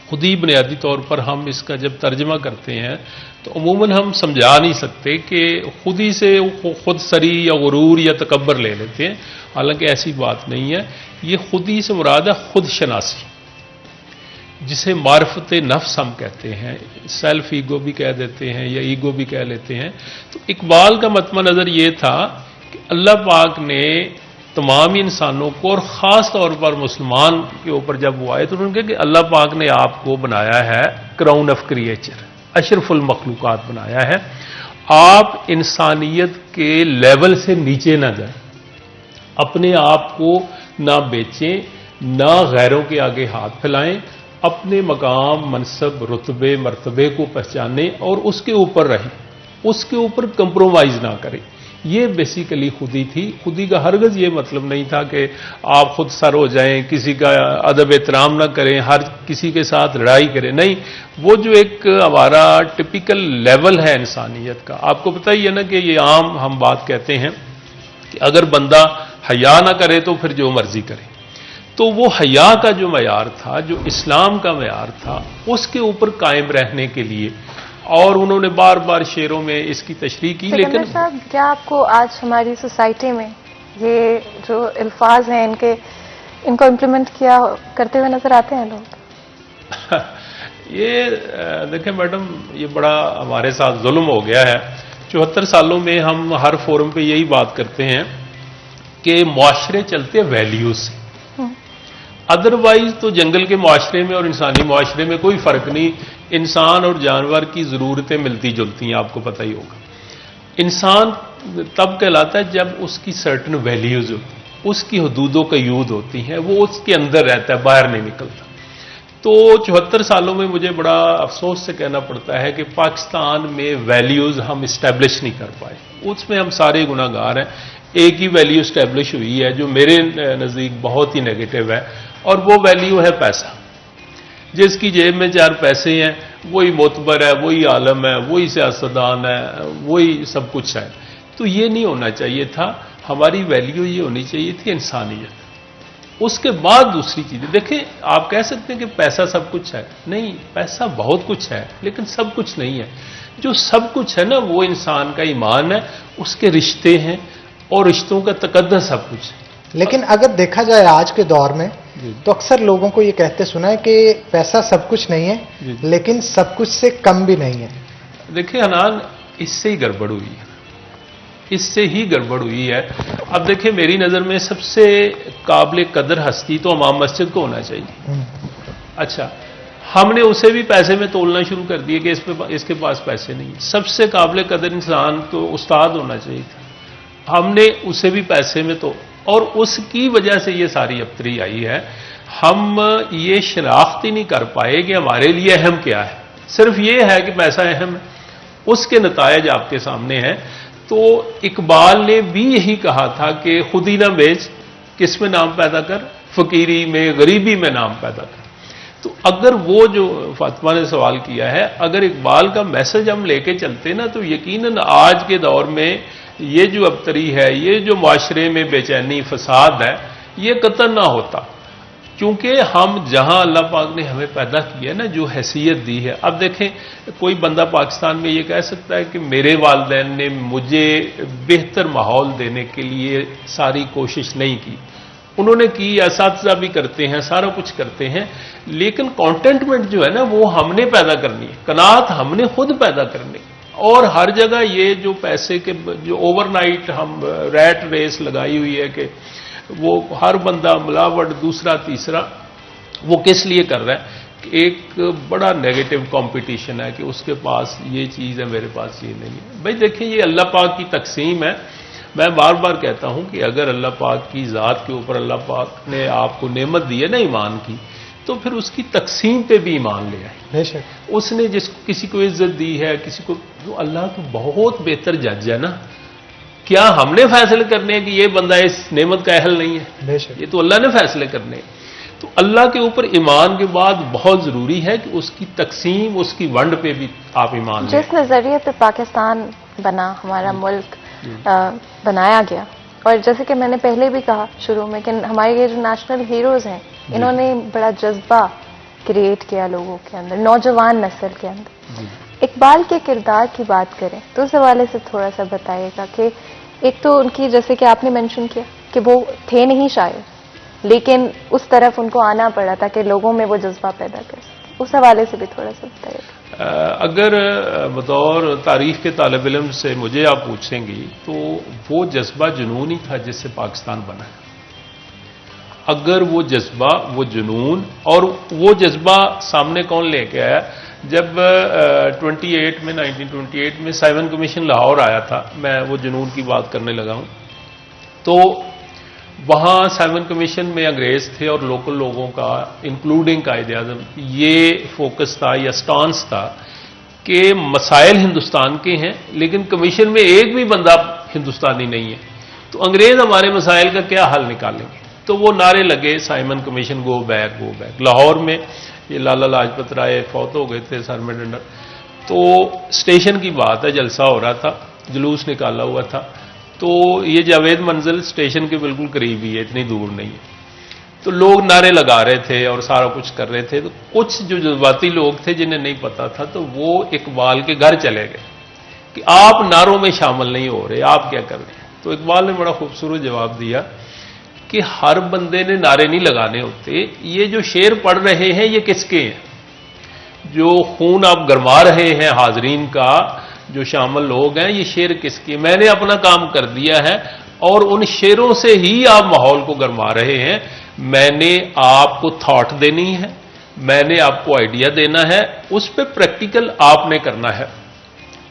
खुदी बुनियादी तौर पर हम इसका जब तर्जमा करते हैं तो अमूमन हम समझा नहीं सकते कि खुदी से खुद सरी या गुरूर या तकब्बर ले लेते हैं, हालांकि ऐसी बात नहीं है। ये खुदी से मुराद है खुद शनासी, जिसे मार्फत नफ्स हम कहते हैं, सेल्फ ईगो भी कह देते हैं या ईगो भी कह लेते हैं। तो इकबाल का मतमा नज़र ये था कि अल्लाह पाक ने तमाम इंसानों को और ख़ास तौर पर मुसलमान के ऊपर जब वो आए तो उन्होंने कहा कि अल्लाह पाक ने आपको बनाया है क्राउन ऑफ क्रिएचर, अशरफुल मखलूकात बनाया है। आप इंसानियत के लेवल से नीचे ना जाएं, अपने आप को ना बेचें, ना गैरों के आगे हाथ फैलाएं, अपने मकाम, मनसब, रुतबे, मर्तबे को पहचानें और उसके ऊपर रहें, उसके ऊपर कंप्रोमाइज़ ना करें। ये बेसिकली खुदी थी। खुदी का हरगज़ ये मतलब नहीं था कि आप खुद सर हो जाएं, किसी का अदब एहतराम ना करें, हर किसी के साथ लड़ाई करें, नहीं। वो जो एक हमारा टिपिकल लेवल है इंसानियत का, आपको पता ही है ना कि ये आम हम बात कहते हैं कि अगर बंदा हया ना करे तो फिर जो मर्जी करे। तो वो हया का जो मयार था, जो इस्लाम का मयार था, उसके ऊपर कायम रहने के लिए, और उन्होंने बार बार शेरों में इसकी तशरीह की। लेकिन साहब, क्या आपको आज हमारी सोसाइटी में ये जो अल्फाज हैं इनको इम्प्लीमेंट किया करते हुए नजर आते हैं लोग? ये देखें मैडम, ये बड़ा हमारे साथ जुल्म हो गया है। 74 सालों में हम हर फोरम पे यही बात करते हैं कि मुआशरे चलते वैल्यूज से। अदरवाइज तो जंगल के मुआशरे में और इंसानी मुआशरे में कोई फर्क नहीं। इंसान और जानवर की ज़रूरतें मिलती जुलती हैं, आपको पता ही होगा। इंसान तब कहलाता है जब उसकी सर्टन वैल्यूज होती हैं, उसकी हदूदों कयूद होती हैं, वो उसके अंदर रहता है, बाहर नहीं निकलता। तो 74 सालों में मुझे बड़ा अफसोस से कहना पड़ता है कि पाकिस्तान में वैल्यूज हम इस्टेब्लिश नहीं कर पाए। उसमें हम सारे गुनाहगार हैं। एक ही वैल्यू इस्टेब्लिश हुई है जो मेरे नज़दीक बहुत ही नेगेटिव है, और वो वैल्यू है पैसा। जिसकी जेब में 4 पैसे हैं वही मोतबर है, वही आलम है, वही सियासतदान है, वही सब कुछ है। तो ये नहीं होना चाहिए था। हमारी वैल्यू ये होनी चाहिए थी इंसानियत। उसके बाद दूसरी चीजें देखें। आप कह सकते हैं कि पैसा सब कुछ है, नहीं, पैसा बहुत कुछ है लेकिन सब कुछ नहीं है। जो सब कुछ है ना, वो इंसान का ईमान है, उसके रिश्ते हैं, और रिश्तों का तकद्दस सब कुछ है। लेकिन अगर देखा जाए आज के दौर में तो अक्सर लोगों को ये कहते सुना है कि पैसा सब कुछ नहीं है, लेकिन सब कुछ से कम भी नहीं है। देखिए हनान, इससे ही गड़बड़ हुई है, इससे ही गड़बड़ हुई है। अब देखिए, मेरी नज़र में सबसे काबिल कदर हस्ती तो इमाम मस्जिद को होना चाहिए। अच्छा, हमने उसे भी पैसे में तोलना शुरू कर दिया कि इसके पास पैसे नहीं है। सबसे काबिल कदर इंसान तो उस्ताद होना चाहिए था, हमने उसे भी पैसे में तो, और उसकी वजह से ये सारी अबतरी आई है। हम ये शनाख्त ही नहीं कर पाए कि हमारे लिए अहम क्या है। सिर्फ ये है कि पैसा अहम है, उसके नतायज आपके सामने हैं। तो इकबाल ने भी यही कहा था कि खुद ही ना बेच, किस में नाम पैदा कर, फकीरी में, गरीबी में नाम पैदा कर। तो अगर वो जो फातिमा ने सवाल किया है, अगर इकबाल का मैसेज हम लेके चलते ना, तो यकीनन आज के दौर में ये जो अबतरी है, ये जो माशरे में बेचैनी, फसाद है, ये कतई ना होता। क्योंकि हम जहां अल्लाह पाक ने हमें पैदा किया है ना, जो हैसियत दी है। अब देखें, कोई बंदा पाकिस्तान में ये कह सकता है कि मेरे वालिदैन ने मुझे बेहतर माहौल देने के लिए सारी कोशिश नहीं की। उन्होंने की, असातिज़ा भी करते हैं, सारा कुछ करते हैं, लेकिन कॉन्टेंटमेंट जो है ना वो हमने पैदा करनी है, कनात हमने खुद पैदा करनी है। और हर जगह ये जो पैसे के जो ओवरनाइट हम रैट रेस लगाई हुई है कि वो हर बंदा मिलावट, दूसरा तीसरा, वो किस लिए कर रहा है कि एक बड़ा नेगेटिव कंपटीशन है कि उसके पास ये चीज़ है, मेरे पास ये नहीं है। भाई देखिए, ये अल्लाह पाक की तकसीम है। मैं बार बार कहता हूं कि अगर अल्लाह पाक की ज़ात के ऊपर अल्लाह पाक ने आपको नेमत दी है ना ईमान की, तो फिर उसकी तकसीम पे भी ईमान ले आए। बेशक उसने जिसको किसी को इज्जत दी है, किसी को, जो अल्लाह तो बहुत बेहतर जज है ना। क्या हमने फैसले करने हैं कि ये बंदा इस नेमत का अहल नहीं है? बेशक ये तो अल्लाह ने फैसले करने हैं। तो अल्लाह के ऊपर ईमान के बाद बहुत जरूरी है कि उसकी तकसीम, उसकी वंड पे भी आप ईमान लें। जिस नजरिए पे पाकिस्तान बना, हमारा मुल्क बनाया गया, और जैसे कि मैंने पहले भी कहा शुरू में कि हमारे ये जो नेशनल हीरोज हैं, इन्होंने बड़ा जज्बा क्रिएट किया लोगों के अंदर, नौजवान नस्ल के अंदर। इकबाल के किरदार की बात करें तो उस हवाले से थोड़ा सा बताइएगा कि एक तो उनकी, जैसे कि आपने मेंशन किया कि वो थे नहीं शायर, लेकिन उस तरफ उनको आना पड़ा था कि लोगों में वो जज्बा पैदा कर सके, उस हवाले से भी थोड़ा सा बताइएगा। अगर बतौर तारीख के तालिब इल्म से मुझे आप पूछेंगी तो वो जज्बा जुनून ही था जिससे पाकिस्तान बना है। अगर वो जज्बा, वो जुनून, और वो जज्बा सामने कौन लेके आया? जब 1928 में साइमन कमीशन लाहौर आया था, मैं वो जुनून की बात करने लगा हूं, तो वहां साइमन कमीशन में अंग्रेज थे और लोकल लोगों का, इंक्लूडिंग कायदे आज़म, ये फोकस था या स्टांस था कि मसाइल हिंदुस्तान के हैं, लेकिन कमीशन में एक भी बंदा हिंदुस्तानी नहीं है, तो अंग्रेज हमारे मसाइल का क्या हल निकालेंगे? तो वो नारे लगे, Simon commission go back, go back. Lahore में ये लाला लाजपत राय फौत हो गए थे सर में डंडर, तो स्टेशन की बात है, जलसा हो रहा था, जुलूस निकाला हुआ था, तो ये जावेद मंजिल स्टेशन के बिल्कुल करीब ही है, इतनी दूर नहीं है। तो लोग नारे लगा रहे थे और सारा कुछ कर रहे थे। तो कुछ जो जज्बाती लोग थे जिन्हें नहीं पता था, तो वो इकबाल के घर चले गए कि आप नारों में शामिल नहीं हो रहे, आप क्या कर रहे हैं? तो इकबाल ने बड़ा खूबसूरत जवाब दिया कि हर बंदे ने नारे नहीं लगाने होते, ये जो शेर पढ़ रहे हैं ये किसके हैं? जो खून आप गरमा रहे हैं हाजरीन का, जो शामिल लोग हैं, ये शेर किसके? मैंने अपना काम कर दिया है और उन शेरों से ही आप माहौल को गरमा रहे हैं। मैंने आपको थॉट देनी है, मैंने आपको आइडिया देना है, उस पर प्रैक्टिकल आपने करना है।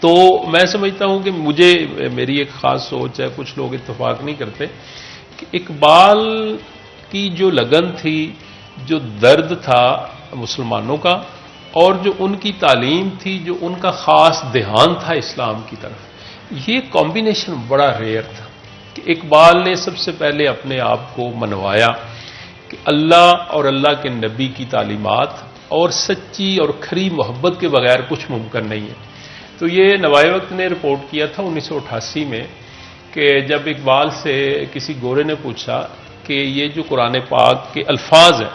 तो मैं समझता हूं कि मेरी एक खास सोच है, कुछ लोग इत्तेफाक नहीं करते, कि इकबाल की जो लगन थी, जो दर्द था मुसलमानों का, और जो उनकी तालीम थी, जो उनका खास ध्यान था इस्लाम की तरफ, ये कॉम्बिनेशन बड़ा रेयर था कि इकबाल ने सबसे पहले अपने आप को मनवाया कि अल्लाह और अल्लाह के नबी की तालीमात और सच्ची और खरी मोहब्बत के बगैर कुछ मुमकिन नहीं है। तो ये नवाए वक्त ने रिपोर्ट किया था 1988 में कि जब इकबाल से किसी गोरे ने पूछा कि ये जो कुरान पाक के अल्फाज हैं,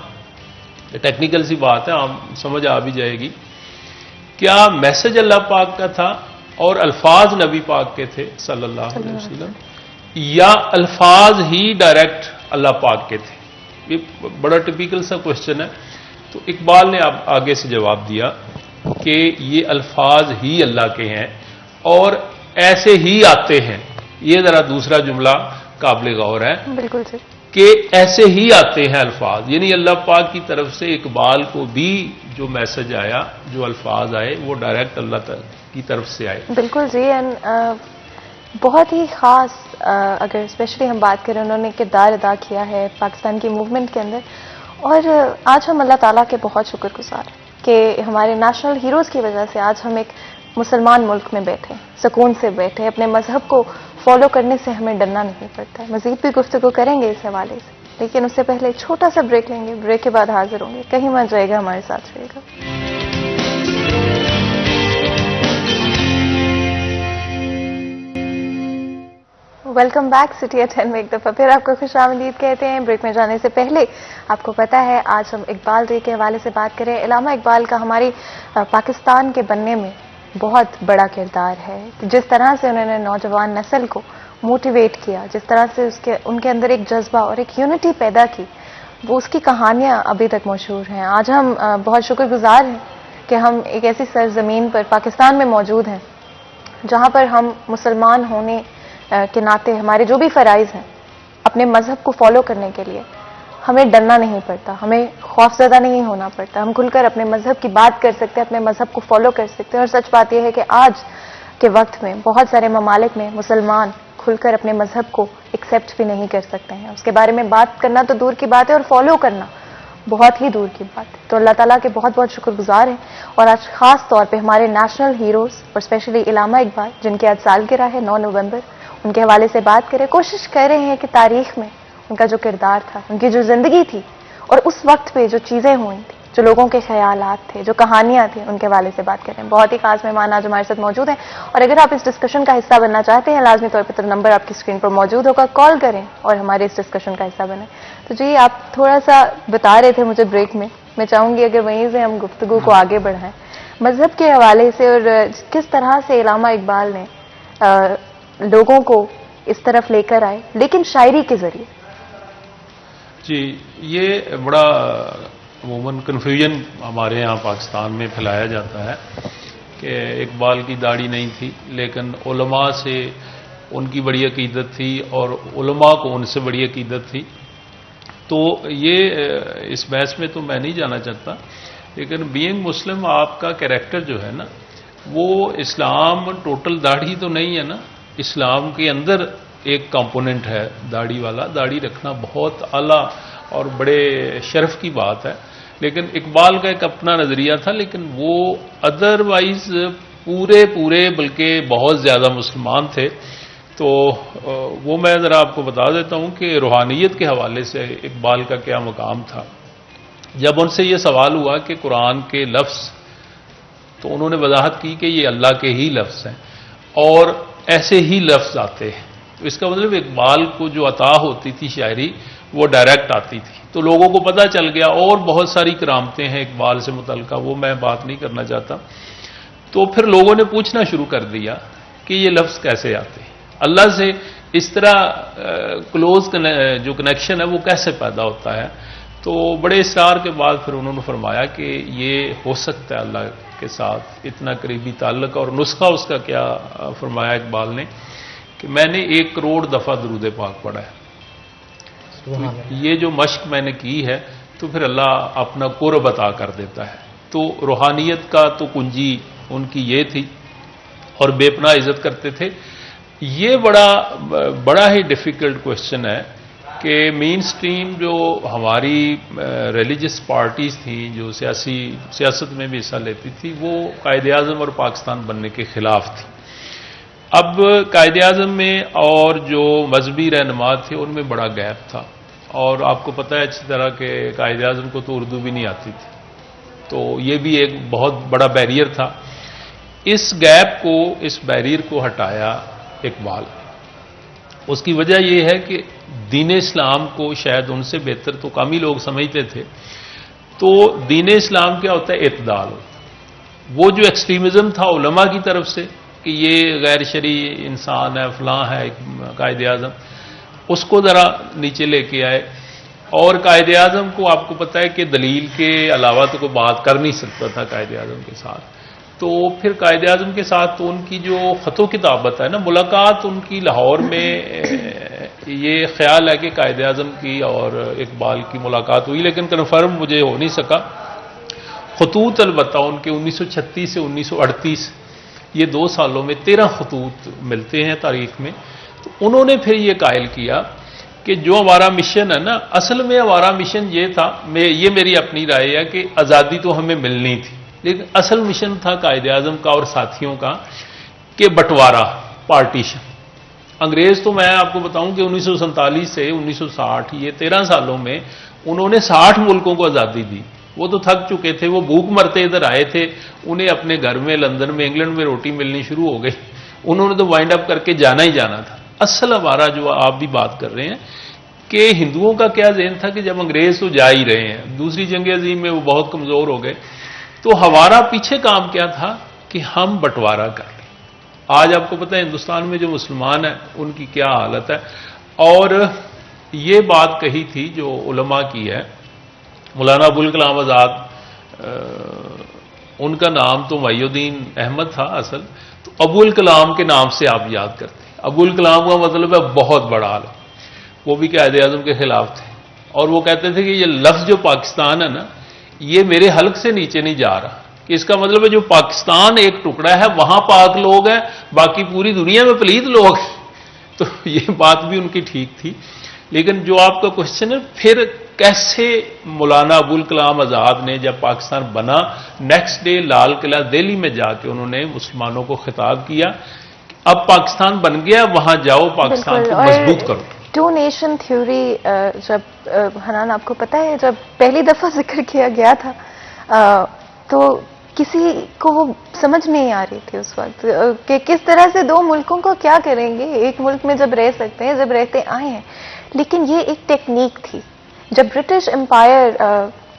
टेक्निकल सी बात है, आप समझ आ भी जाएगी, क्या मैसेज अल्लाह पाक का था और अल्फाज नबी पाक के थे सल्लल्लाहु अलैहि वसल्लम, या अल्फाज ही डायरेक्ट अल्लाह पाक के थे? ये बड़ा टिपिकल सा क्वेश्चन है। तो इकबाल ने आगे से जवाब दिया कि ये अल्फाज ही अल्लाह के हैं और ऐसे ही आते हैं। ये जरा दूसरा जुमला काबिल गौर है, बिल्कुल सही, कि ऐसे ही आते हैं अल्फाज, यानी अल्लाह पाक की तरफ से इकबाल को भी जो मैसेज आया, जो अल्फाज आए, वो डायरेक्ट अल्लाह की तरफ से आए। बिल्कुल जी। एंड बहुत ही ख़ास, अगर स्पेशली हम बात करें, उन्होंने किरदार अदा किया है पाकिस्तान की मूवमेंट के अंदर। और आज हम अल्लाह ताला के बहुत शुक्रगुजार हैं कि हमारे नेशनल हीरोज़ की वजह से आज हम एक मुसलमान मुल्क में बैठे, सुकून से बैठे, अपने मजहब को फॉलो करने से हमें डरना नहीं पड़ता है। मज़ीद भी गुफ्तगू करेंगे इस हवाले से, लेकिन उससे पहले एक छोटा सा ब्रेक लेंगे। ब्रेक के बाद हाजिर होंगे, कहीं मत जाएगा, हमारे साथ रहेगा। वेलकम बैक सिटी एट 10 में एक दफ़ा फिर आपको खुशामदीद कहते हैं। ब्रेक में जाने से पहले आपको पता है आज हम इकबाल डे के हवाले से बात करें। इलामा इकबाल का हमारी पाकिस्तान के बनने में बहुत बड़ा किरदार है। जिस तरह से उन्होंने नौजवान नस्ल को मोटिवेट किया, जिस तरह से उनके अंदर एक जज्बा और एक यूनिटी पैदा की, वो उसकी कहानियां अभी तक मशहूर हैं। आज हम बहुत शुक्रगुजार हैं कि हम एक ऐसी सरजमीन पर पाकिस्तान में मौजूद हैं जहां पर हम मुसलमान होने के नाते हमारे जो भी फ़राइज़ हैं अपने मज़हब को फॉलो करने के लिए हमें डरना नहीं पड़ता, हमें खौफज़दा नहीं होना पड़ता। हम खुलकर अपने मज़हब की बात कर सकते हैं, अपने मज़हब को फॉलो कर सकते हैं। और सच बात यह है कि आज के वक्त में बहुत सारे ममालिक में मुसलमान खुलकर अपने मज़हब को एक्सेप्ट भी नहीं कर सकते हैं। उसके बारे में बात करना तो दूर की बात है और फॉलो करना बहुत ही दूर की बात है। तो अल्लाह ताला के बहुत बहुत शुक्रगुजार हैं। और आज ख़ास तौर पे हमारे नेशनल हीरोज़ और स्पेशली इलामा इकबाल, जिनकी आज सालगिरह है 9 नवंबर, उनके हवाले से बात करें, कोशिश कर रहे हैं कि तारीख़ में उनका जो किरदार था, उनकी जो ज़िंदगी थी और उस वक्त पे जो चीज़ें हुई थी, जो लोगों के ख्यालात थे, जो कहानियाँ थी, उनके हवाले से बात करें। बहुत ही खास मेहमान आज हमारे साथ मौजूद हैं और अगर आप इस डिस्कशन का हिस्सा बनना चाहते हैं, लाजमी तौर पर तो नंबर आपकी स्क्रीन पर मौजूद होगा, कॉल करें और हमारे इस डिस्कशन का हिस्सा बने। तो जी, आप थोड़ा सा बता रहे थे मुझे ब्रेक में, मैं चाहूँगी अगर वहीं से हम गुफ्तगू को आगे बढ़ाएं मज़हब के हवाले से और किस तरह से इलामा इकबाल ने लोगों को इस तरफ लेकर आए, लेकिन शायरी के ज़रिए। जी, ये बड़ा अमूमन कन्फ्यूजन हमारे यहाँ पाकिस्तान में फैलाया जाता है कि इकबाल की दाढ़ी नहीं थी, लेकिन उलमा से उनकी बड़ी अकीदत थी और उलमा को उनसे बड़ी अकीदत थी। तो ये इस बहस में तो मैं नहीं जाना चाहता, लेकिन बीइंग मुस्लिम आपका कैरेक्टर जो है ना, वो इस्लाम टोटल दाढ़ी तो नहीं है ना, इस्लाम के अंदर एक कंपोनेंट है दाढ़ी वाला। दाढ़ी रखना बहुत आला और बड़े शर्फ की बात है। लेकिन इकबाल का एक अपना नज़रिया था, लेकिन वो अदरवाइज पूरे बल्कि बहुत ज़्यादा मुसलमान थे। तो वो मैं ज़रा आपको बता देता हूँ कि रूहानियत के हवाले से इकबाल का क्या मकाम था। जब उनसे ये सवाल हुआ कि कुरान के लफ्ज़, तो उन्होंने वजाहत की कि ये अल्लाह के ही लफ्ज़ हैं और ऐसे ही लफ्ज़ आते हैं। तो इसका मतलब इकबाल को जो अता होती थी शायरी, वो डायरेक्ट आती थी। तो लोगों को पता चल गया। और बहुत सारी करामतें हैं इकबाल से मुतल्लिक़, वो मैं बात नहीं करना चाहता। तो फिर लोगों ने पूछना शुरू कर दिया कि ये लफ्ज़ कैसे आते हैं, अल्लाह से इस तरह क्लोज जो कनेक्शन है वो कैसे पैदा होता है। तो बड़े इसरार के बाद फिर उन्होंने फरमाया कि ये हो सकता है अल्लाह के साथ इतना करीबी ताल्लुक़। और नुस्खा उसका क्या फरमाया इकबाल ने कि मैंने 1 करोड़ दफ़ा दुरूद पाक पढ़ा है, तो ये जो मश्क मैंने की है तो फिर अल्लाह अपना कुर्ब अता कर देता है। तो रूहानियत का तो कुंजी उनकी ये थी और बेपनाह इज़्ज़त करते थे। ये बड़ा ही डिफ़िकल्ट क्वेश्चन है कि मेन स्ट्रीम जो हमारी रिलीजियस पार्टीज़ थी, जो सियासत में भी हिस्सा लेती थी, वो कायद-ए-आज़म और पाकिस्तान बनने के ख़िलाफ़ थी। अब कायद-ए-आज़म में और जो मजहबी रहनुमा थे उनमें बड़ा गैप था। और आपको पता है अच्छी तरह के कायद-ए-आज़म को तो उर्दू भी नहीं आती थी, तो ये भी एक बहुत बड़ा बैरियर था। इस गैप को, इस बैरियर को हटाया इकबाल। उसकी वजह यह है कि दीन इस्लाम को शायद उनसे बेहतर तो कम ही लोग समझते थे। तो दीन इस्लाम क्या होता है? इत्दाल। वो जो एक्सट्रीमिज़म था उलमा की तरफ से कि ये गैर शरी इंसान है, फलां है कायद-ए-आज़म, उसको ज़रा नीचे लेके आए। और कायद-ए-आज़म को आपको पता है कि दलील के अलावा तो कोई बात कर नहीं सकता था कायद-ए-आज़म के साथ। तो फिर कायद-ए-आज़म के साथ तो उनकी जो ख़तो किताबत है ना, मुलाकात उनकी लाहौर में, ये ख्याल है कि कायद-ए-आज़म की और इकबाल की मुलाकात हुई, लेकिन कन्फर्म मुझे हो नहीं सका। खतूत अलबत्ता उनके 1936 से 1938 ये 2 सालों में 13 खतूत मिलते हैं तारीख में। तो उन्होंने फिर ये कायल किया कि जो हमारा मिशन है ना, असल में हमारा मिशन ये था, ये मेरी अपनी राय है कि आज़ादी तो हमें मिलनी थी, लेकिन असल मिशन था कायद-ए-आज़म का और साथियों का कि बंटवारा, पार्टीशन। अंग्रेज़ तो मैं आपको बताऊं कि 1947 से 1960 ये 13 सालों में उन्होंने 60 मुल्कों को आज़ादी दी। वो तो थक चुके थे, वो भूख मरते इधर आए थे, उन्हें अपने घर में, लंदन में, इंग्लैंड में रोटी मिलनी शुरू हो गई। उन्होंने तो वाइंड अप करके जाना ही जाना था। असल हमारा जो आप भी बात कर रहे हैं कि हिंदुओं का क्या ज़हन था कि जब अंग्रेज़ तो जा ही रहे हैं, दूसरी जंग अज़ीम में वो बहुत कमज़ोर हो गए, तो हमारा पीछे काम क्या था कि हम बंटवारा कर लें। आज आपको पता है हिंदुस्तान में जो मुसलमान हैं उनकी क्या हालत है। और ये बात कही थी जो उलमा की है, मौलाना अबुल कलाम आज़ाद, उनका नाम तो मुहिउद्दीन अहमद था असल, तो अबुल कलाम के नाम से आप याद करते हैं। अबुल कलाम का मतलब है बहुत बड़ा आलम, वो भी कायदे आज़म के खिलाफ थे और वो कहते थे कि ये लफ्ज़ जो पाकिस्तान है ना, ये मेरे हल्क से नीचे नहीं जा रहा, कि इसका मतलब है जो पाकिस्तान एक टुकड़ा है वहां पाक लोग हैं, बाकी पूरी दुनिया में पलीत लोग हैं। तो ये बात भी उनकी ठीक थी। लेकिन जो आपका क्वेश्चन है, फिर कैसे मौलाना अबुल कलाम आज़ाद ने जब पाकिस्तान बना, नेक्स्ट डे लाल किला दिल्ली में जाके उन्होंने मुसलमानों को खिताब किया, अब पाकिस्तान बन गया, वहां जाओ, पाकिस्तान को मजबूत करो। टू नेशन थ्योरी जब हनान आपको पता है जब पहली दफा जिक्र किया गया था तो किसी को वो समझ नहीं आ रही थी उस वक्त कि किस तरह से दो मुल्कों को क्या करेंगे, एक मुल्क में जब रह सकते हैं, जब रहते आए हैं। लेकिन ये एक टेक्निक थी। जब ब्रिटिश एम्पायर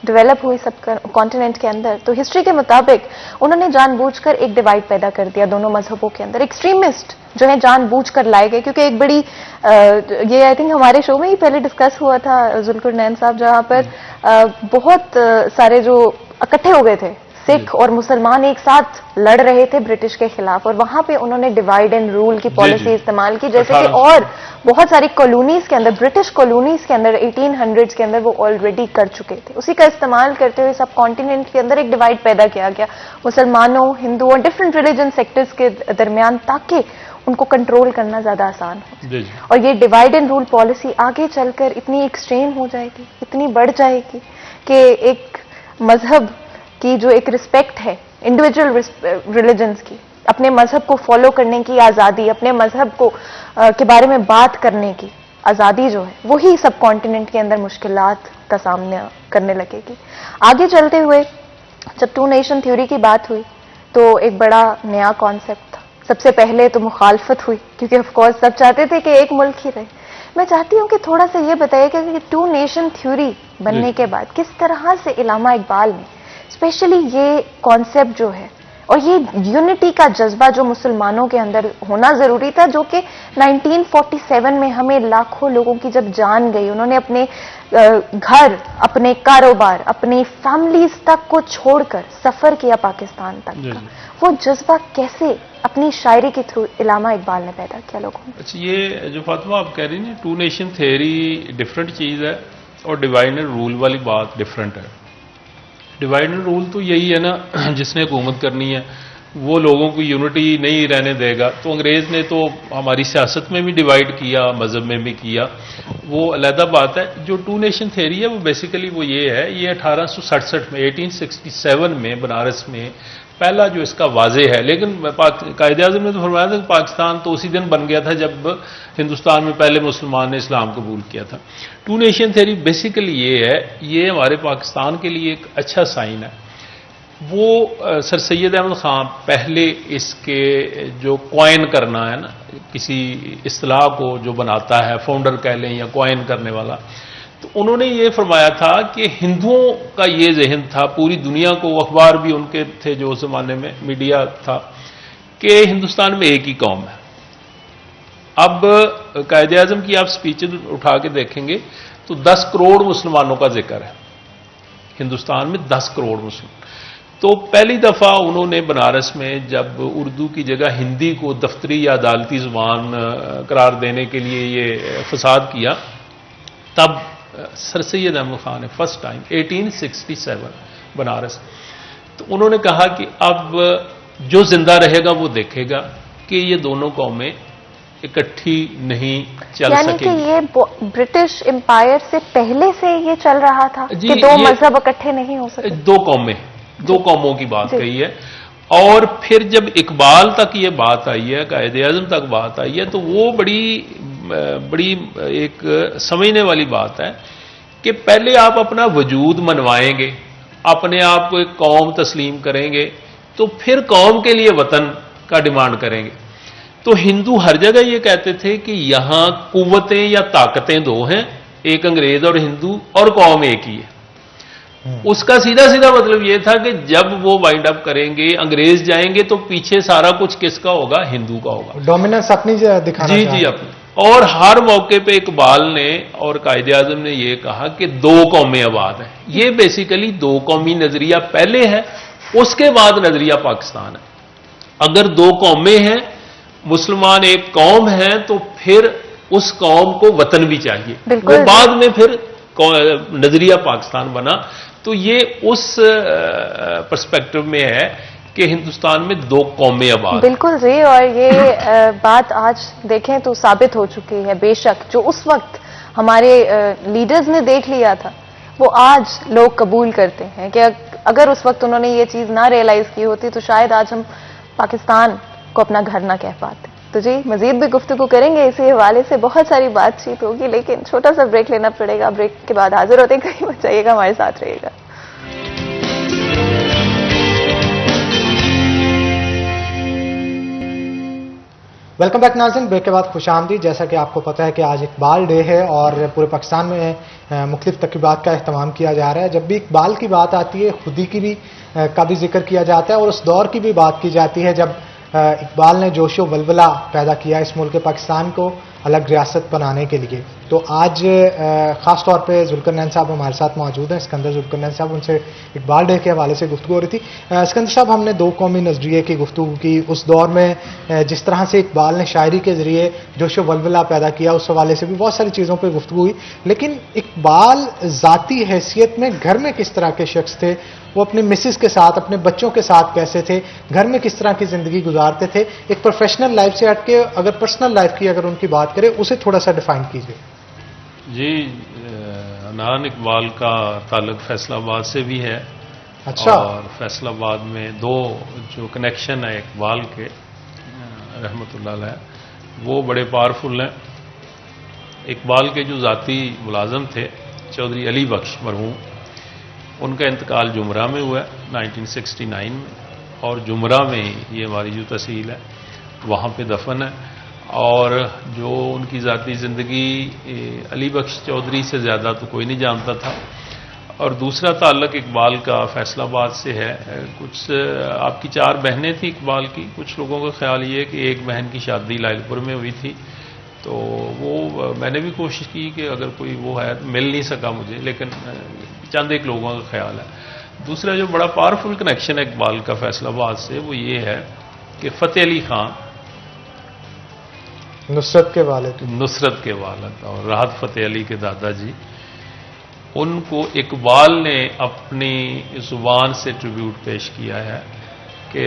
डेवलप हुई सब कॉन्टिनेंट के अंदर, तो हिस्ट्री के मुताबिक उन्होंने जानबूझकर एक डिवाइड पैदा कर दिया दोनों मजहबों के अंदर। एक्सट्रीमिस्ट जो है जानबूझकर लाए गए, क्योंकि एक बड़ी ये आई थिंक हमारे शो में ही पहले डिस्कस हुआ था जुल्कुरनैन साहब, जहां पर बहुत सारे जो इकट्ठे हो गए थे सिख और मुसलमान एक साथ लड़ रहे थे ब्रिटिश के खिलाफ, और वहां पे उन्होंने डिवाइड एंड रूल की पॉलिसी इस्तेमाल की, जैसे कि और बहुत सारी कॉलोनीज के अंदर, ब्रिटिश कॉलोनीज के अंदर 1800s के अंदर वो ऑलरेडी कर चुके थे। उसी का इस्तेमाल करते हुए सब कॉन्टिनेंट के अंदर एक डिवाइड पैदा किया गया मुसलमानों, हिंदुओं, डिफरेंट रिलीजन सेक्टर्स के दरमियान, ताकि उनको कंट्रोल करना ज्यादा आसान हो। और ये डिवाइड एंड रूल पॉलिसी आगे चलकर इतनी एक्सट्रीम हो जाएगी, इतनी बढ़ जाएगी कि एक मजहब की जो एक रिस्पेक्ट है इंडिविजुअल रिलीजन्स की, अपने मजहब को फॉलो करने की आज़ादी, अपने मजहब को के बारे में बात करने की आज़ादी जो है, वही सब कॉन्टिनेंट के अंदर मुश्किलात का सामना करने लगेगी। आगे चलते हुए जब टू नेशन थ्योरी की बात हुई तो एक बड़ा नया कॉन्सेप्ट था। सबसे पहले तो मुखालफत हुई, क्योंकि ऑफ कोर्स सब चाहते थे कि एक मुल्क ही रहे। मैं चाहती हूँ कि थोड़ा सा ये बताइएगा कि टू नेशन थ्योरी बनने के बाद किस तरह से इलामा इकबाल ने स्पेशली ये कॉन्सेप्ट जो है और ये यूनिटी का जज्बा जो मुसलमानों के अंदर होना जरूरी था, जो कि 1947 में हमें लाखों लोगों की जब जान गई, उन्होंने अपने घर, अपने कारोबार, अपनी फैमिलीज तक को छोड़कर सफर किया पाकिस्तान तक का, वो जज्बा कैसे अपनी शायरी के थ्रू इलामा इकबाल ने पैदा किया लोगों में? अच्छा, ये जो फातिमा आप कह रही हैं, टू नेशन थ्योरी डिफरेंट चीज़ है और डिवाइड एंड रूल वाली बात डिफरेंट है। डिवाइड एंड रूल तो यही है ना, जिसने हुकूमत करनी है वो लोगों को यूनिटी नहीं रहने देगा। तो अंग्रेज़ ने तो हमारी सियासत में भी डिवाइड किया, मज़हब में भी किया, वो अलहदा बात है। जो टू नेशन थ्योरी है वो बेसिकली वो ये है, ये 1867 में 1867 में बनारस में पहला जो इसका वाजे है। लेकिन कायदे-ए-आज़म ने तो फरमाया था कि पाकिस्तान तो उसी दिन बन गया था जब हिंदुस्तान में पहले मुसलमान ने इस्लाम कबूल किया था। टू नेशन थ्योरी बेसिकली ये है, ये हमारे पाकिस्तान के लिए एक अच्छा साइन है। वो सर सैयद अहमद ख़ान पहले इसके जो कॉइन करना है ना, किसी इस्तिलाह को जो बनाता है, फाउंडर कह लें या कॉइन करने वाला, तो उन्होंने ये फरमाया था कि हिंदुओं का ये जहन था, पूरी दुनिया को, अखबार भी उनके थे जो उस जमाने में, मीडिया था, कि हिंदुस्तान में एक ही कौम है। अब कायदे-ए-आज़म की आप स्पीचेज उठा के देखेंगे तो 10 करोड़ मुसलमानों का जिक्र है हिंदुस्तान में, 10 करोड़ मुसलमान। तो पहली दफ़ा उन्होंने बनारस में जब उर्दू की जगह हिंदी को दफ्तरी या अदालती ज़ुबान करार देने के लिए ये फसाद किया, तब सर सैयद अहमद ख़ान ने फर्स्ट टाइम 1867 बनारस, तो उन्होंने कहा कि अब जो जिंदा रहेगा वो देखेगा कि ये दोनों कौमें इकट्ठी नहीं चल सकेंगी। यानी कि ये ब्रिटिश एम्पायर से पहले से ये चल रहा था कि दो मजहब इकट्ठे नहीं हो सकते, दो कौमों की बात कही है। और फिर जब इकबाल तक ये बात आई है, कायदे-ए-आज़म तक बात आई है, तो वो बड़ी एक समझने वाली बात है कि पहले आप अपना वजूद मनवाएंगे, अपने आप को एक कौम तस्लीम करेंगे, तो फिर कौम के लिए वतन का डिमांड करेंगे। तो हिंदू हर जगह ये कहते थे कि यहां कुव्वतें या ताकतें दो हैं, एक अंग्रेज और हिंदू, और कौम एक ही है। उसका सीधा सीधा मतलब यह था कि जब वो वाइंड अप करेंगे, अंग्रेज जाएंगे, तो पीछे सारा कुछ किसका होगा? हिंदू का होगा। डोमिनेंस अपनी दिखाना जी जी अपनी। और हर मौके पे इकबाल ने और कायदे आजम ने यह कहा कि दो कौमें आबाद हैं। ये बेसिकली दो कौमी नजरिया पहले है, उसके बाद नजरिया पाकिस्तान है। अगर दो कौमें हैं, मुसलमान एक कौम है, तो फिर उस कौम को वतन भी चाहिए। वो बाद में फिर नजरिया पाकिस्तान बना। तो ये उस पर्सपेक्टिव में है कि हिंदुस्तान में दो कौमें आबाद। बिल्कुल जी। और ये बात आज देखें तो साबित हो चुकी है। बेशक जो उस वक्त हमारे लीडर्स ने देख लिया था, वो आज लोग कबूल करते हैं कि अगर उस वक्त उन्होंने ये चीज ना रियलाइज की होती तो शायद आज हम पाकिस्तान को अपना घर ना कह पाते। तो जी मजीद भी गुफ्तगू करेंगे इसी हवाले से, बहुत सारी बातचीत होगी, लेकिन छोटा सा ब्रेक लेना पड़ेगा। ब्रेक के बाद हाजिर होते, कहीं मत जाइएगा, हमारे साथ रहिएगा। वेलकम बैक नाज़रीन। ब्रेक के बाद खुशामदीद। जैसा कि आपको पता है कि आज इकबाल डे है और पूरे पाकिस्तान में मुख्तलिफ तक़रीबात का अहतमाम किया जा रहा है। जब भी इकबाल की बात आती है, खुदी की भी का भी जिक्र किया जाता है और उस दौर की भी बात की जाती है जब इकबाल ने जोशो वलवला पैदा किया इस मुल्क पाकिस्तान को अलग रियासत बनाने के लिए। तो आज ख़ास तौर पे ज़ुल्करनैन साहब हमारे साथ मौजूद हैं, सिकंदर ज़ुल्करनैन साहब। उनसे इकबाल डे के हवाले से गुफ्तगू हो रही थी। सिकंदर साहब, हमने दो कौमी नज़रिए की गुफ्तगू की। उस दौर में जिस तरह से इकबाल ने शायरी के ज़रिए जोशो वलवला पैदा किया, उस हवाले से भी बहुत सारी चीज़ों पर गुफ्तगू हुई। लेकिन इकबाल ज़ाती हैसियत में घर में किस तरह के शख्स थे? वो अपनी मिसेस के साथ, अपने बच्चों के साथ कैसे थे? घर में किस तरह की ज़िंदगी गुजारते थे? एक प्रोफेशनल लाइफ से हट के अगर पर्सनल लाइफ की अगर उनकी बात करें, उसे थोड़ा सा डिफाइन कीजिए। जी, अनान इकबाल का ताल्लुक फैसलाबाद से भी है। अच्छा। और फैसलाबाद में दो जो कनेक्शन है इकबाल के रहमतुल्लाह अलैह, वो बड़े पावरफुल हैं। इकबाल के जो ज़ाती मुलाजम थे चौधरी अली बख्श मरहूम, उनका इंतकाल जुमरा में हुआ 1969 में, और जुमरा में ये हमारी जो तहसील है वहाँ पे दफन है। और जो उनकी ज़ाती ज़िंदगी अली बख्श चौधरी से ज़्यादा तो कोई नहीं जानता था। और दूसरा ताल्लुक़ इकबाल का फैसलाबाद से है। कुछ आपकी चार बहनें थी इकबाल की। कुछ लोगों का ख्याल ये कि एक बहन की शादी लायलपुर में हुई थी, तो वो मैंने भी कोशिश की कि अगर कोई वो है, मिल नहीं सका मुझे, लेकिन चंद एक लोगों का ख्याल है। दूसरा जो बड़ा पावरफुल कनेक्शन है इकबाल का फैसलाबाद से, वो ये है कि फ़तेह अली खान नुसरत के वालिद और राहत फ़तेह अली के दादाजी, उनको इकबाल ने अपनी ज़ुबान से ट्रिब्यूट पेश किया है कि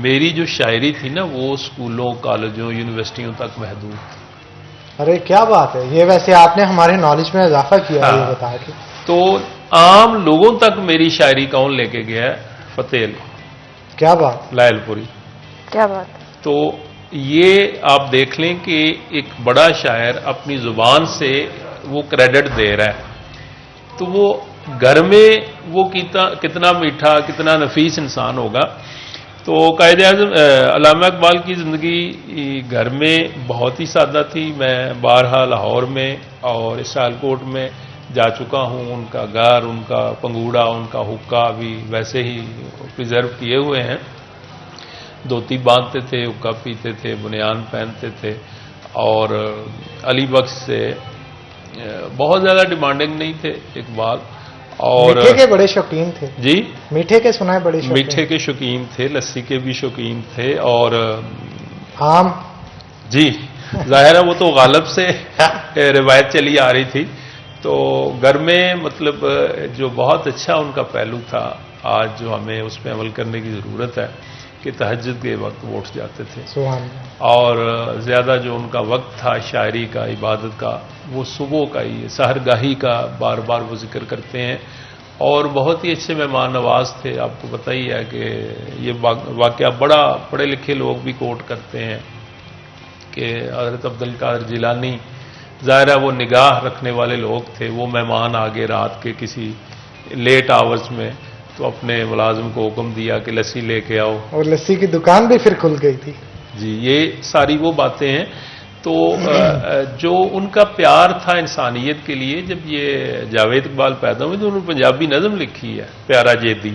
मेरी जो शायरी थी ना, वो स्कूलों, कॉलेजों, यूनिवर्सिटियों तक महदूद थी। अरे क्या बात है! ये वैसे आपने हमारे नॉलेज में इजाफा किया है, ये बता के। तो आम लोगों तक मेरी शायरी कौन लेके गया है? फ़तेह अली। क्या बात! लायलपुरी। क्या बात! तो ये आप देख लें कि एक बड़ा शायर अपनी ज़ुबान से वो क्रेडिट दे रहा है, तो वो घर में वो कितना मीठा, कितना नफीस इंसान होगा। तो कायदे आज़म अल्लामा इकबाल की ज़िंदगी घर में बहुत ही सादा थी। मैं बारहा लाहौर में और सियालकोट में जा चुका हूँ। उनका घर, उनका पंगूड़ा, उनका हुक्का भी वैसे ही प्रिजर्व किए हुए हैं। धोती बांधते थे, हुक्का पीते थे, बुनियान पहनते थे, और अली बख्श से बहुत ज़्यादा डिमांडिंग नहीं थे इकबाल। और मीठे के बड़े शौकीन थे। जी, मीठे के सुनाए बड़े शौकीन। मीठे के शौकीन थे, लस्सी के भी शौकीन थे, और आम। जी, जाहिर है वो तो गालिब से रिवायत चली आ रही थी। तो घर में मतलब जो बहुत अच्छा उनका पहलू था, आज जो हमें उस पर अमल करने की ज़रूरत है, कि तहज्जुद के वक्त वो उठ जाते थे। और ज़्यादा जो उनका वक्त था शायरी का, इबादत का, वो सुबह का ही, सहरगाही का बार बार वो जिक्र करते हैं। और बहुत ही अच्छे मेहमान नवाज थे। आपको पता ही है कि ये वाक़या बड़ा पढ़े लिखे लोग भी कोट करते हैं कि हज़रत अब्दुल कादिर जिलानी, ज़ाहिर है वो निगाह रखने वाले लोग थे। वो मेहमान आ गए रात के किसी लेट आवर्स में, तो अपने मुलाजिम को हुक्म दिया कि लस्सी लेके आओ, और लस्सी की दुकान भी फिर खुल गई थी। जी, ये सारी वो बातें हैं तो जो उनका प्यार था इंसानियत के लिए, जब ये जावेद इकबाल पैदा हुए तो उन्होंने पंजाबी नज़म लिखी है प्यारा जेदी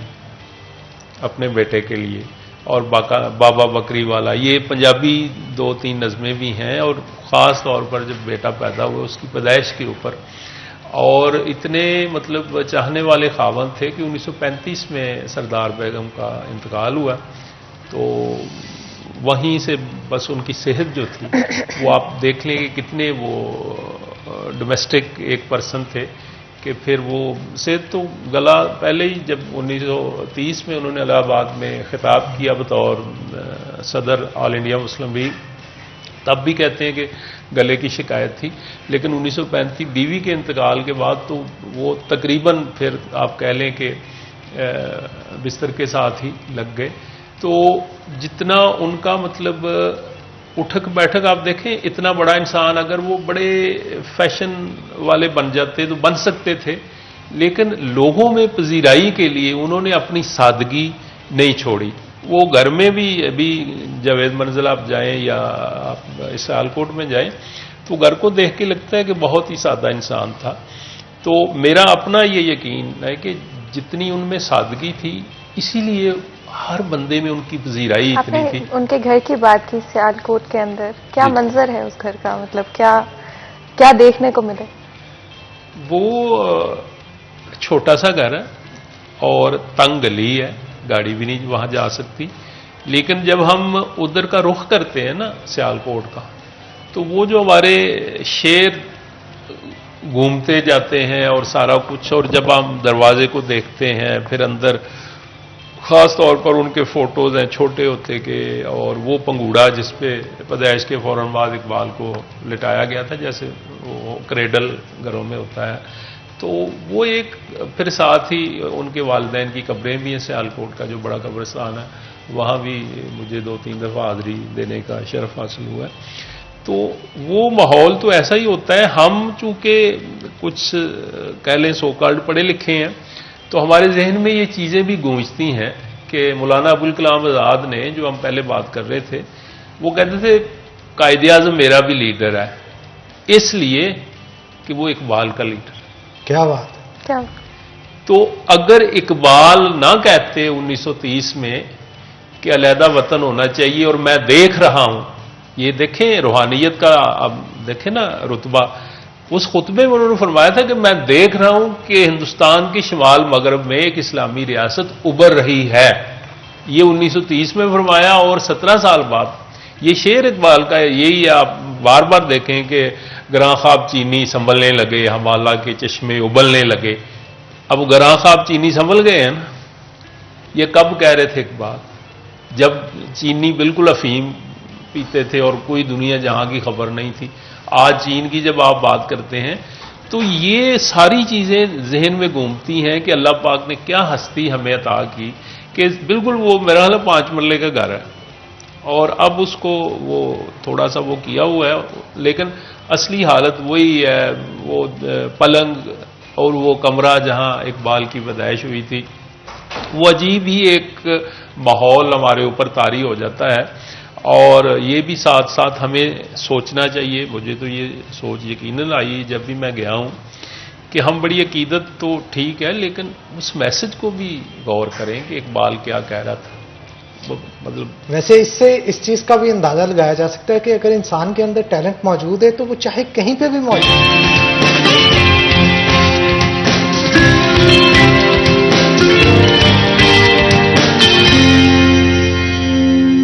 अपने बेटे के लिए, और बाबा बकरी वाला, ये पंजाबी 2-3 नज़में भी हैं, और ख़ास तौर पर जब बेटा पैदा हुआ उसकी पैदाइश के ऊपर। और इतने मतलब चाहने वाले खावंद थे कि 1935 में सरदार बेगम का इंतकाल हुआ, तो वहीं से बस उनकी सेहत जो थी वो आप देख लें कि कितने वो डोमेस्टिक एक पर्सन थे कि फिर वो सेहत तो गला पहले ही जब 1930 में उन्होंने इलाहाबाद में खिताब किया बतौर सदर ऑल इंडिया मुस्लिम लीग, तब भी कहते हैं कि गले की शिकायत थी, लेकिन 1935 बीवी के इंतकाल के बाद तो वो तकरीबन फिर आप कह लें कि बिस्तर के साथ ही लग गए। तो जितना उनका मतलब उठक बैठक आप देखें, इतना बड़ा इंसान अगर वो बड़े फैशन वाले बन जाते तो बन सकते थे, लेकिन लोगों में पजीराई के लिए उन्होंने अपनी सादगी नहीं छोड़ी। वो घर में भी अभी जावेद मंजिल आप जाएं या आप सियालकोट में जाएं तो घर को देख के लगता है कि बहुत ही सादा इंसान था। तो मेरा अपना ये यकीन है कि जितनी उनमें सादगी थी इसीलिए हर बंदे में उनकी पजीराई इतनी थी। उनके घर की बात की सियालकोट के अंदर, क्या मंजर है उस घर का, मतलब क्या क्या देखने को मिले? वो छोटा सा घर है और तंग गली है, गाड़ी भी नहीं वहां जा सकती, लेकिन जब हम उधर का रुख करते हैं ना सियालकोट का, तो वो जो हमारे शेर घूमते जाते हैं और सारा कुछ, और जब हम दरवाजे को देखते हैं फिर अंदर ख़ास तौर पर उनके फ़ोटोज़ हैं छोटे होते के, और वो पंगूड़ा जिसपे पैदाइश के फ़ौरन बाद इकबाल को लिटाया गया था, जैसे वो क्रेडल घरों में होता है, तो वो एक, फिर साथ ही उनके वालिदैन की कब्रें भी हैं। सियालकोट का जो बड़ा कब्रिस्तान है वहाँ भी मुझे 2-3 दफ़ा हाज़री देने का शरफ हासिल हुआ है। तो वो माहौल तो ऐसा ही होता है। हम चूँकि कुछ कह लें सो कॉल्ड पढ़े लिखे हैं, तो हमारे जहन में ये चीज़ें भी गूंजती हैं कि मौलाना अबुल कलाम आज़ाद ने, जो हम पहले बात कर रहे थे, वो कहते थे कायद-ए-आज़म मेरा भी लीडर है, इसलिए कि वो इकबाल का लीडर। क्या बात है, क्या? तो अगर इकबाल ना कहते 1930 में कि अलहदा वतन होना चाहिए, और मैं देख रहा हूं, ये देखें रूहानियत का, अब देखें ना रुतबा, उस खुतबे में उन्होंने फरमाया था कि मैं देख रहा हूं कि हिंदुस्तान के शिमाल मगरब में एक इस्लामी रियासत उभर रही है, ये 1930 में फरमाया। और 17 साल बाद ये शेर इकबाल का यही, आप बार बार देखें कि गरां ख्वाब चीनी संभलने लगे, हमाला के चश्मे उबलने लगे। अब गरां ख्वाब चीनी संभल गए हैं ना, ये कब कह रहे थे इकबाल? जब चीनी बिल्कुल अफीम पीते थे और कोई दुनिया जहां की खबर नहीं थी। आज चीन की जब आप बात करते हैं तो ये सारी चीज़ें जहन में घूमती हैं कि अल्लाह पाक ने क्या हस्ती हमें अता की, कि बिल्कुल वो मेरा ख्याल 5 मरले का घर है और अब उसको वो थोड़ा सा वो किया हुआ है, लेकिन असली हालत वही है। वो पलंग और वो कमरा जहां इकबाल की पैदाइश हुई थी, वो अजीब ही एक माहौल हमारे ऊपर तारी हो जाता है। और ये भी साथ साथ हमें सोचना चाहिए, मुझे तो ये सोच यकीनन आई जब भी मैं गया हूँ, कि हम बड़ी अकीदत तो ठीक है, लेकिन उस मैसेज को भी गौर करें कि इकबाल क्या कह रहा था। मतलब वैसे इससे इस चीज का भी अंदाजा लगाया जा सकता है कि अगर इंसान के अंदर टैलेंट मौजूद है तो वो चाहे कहीं पे भी मौजूद है।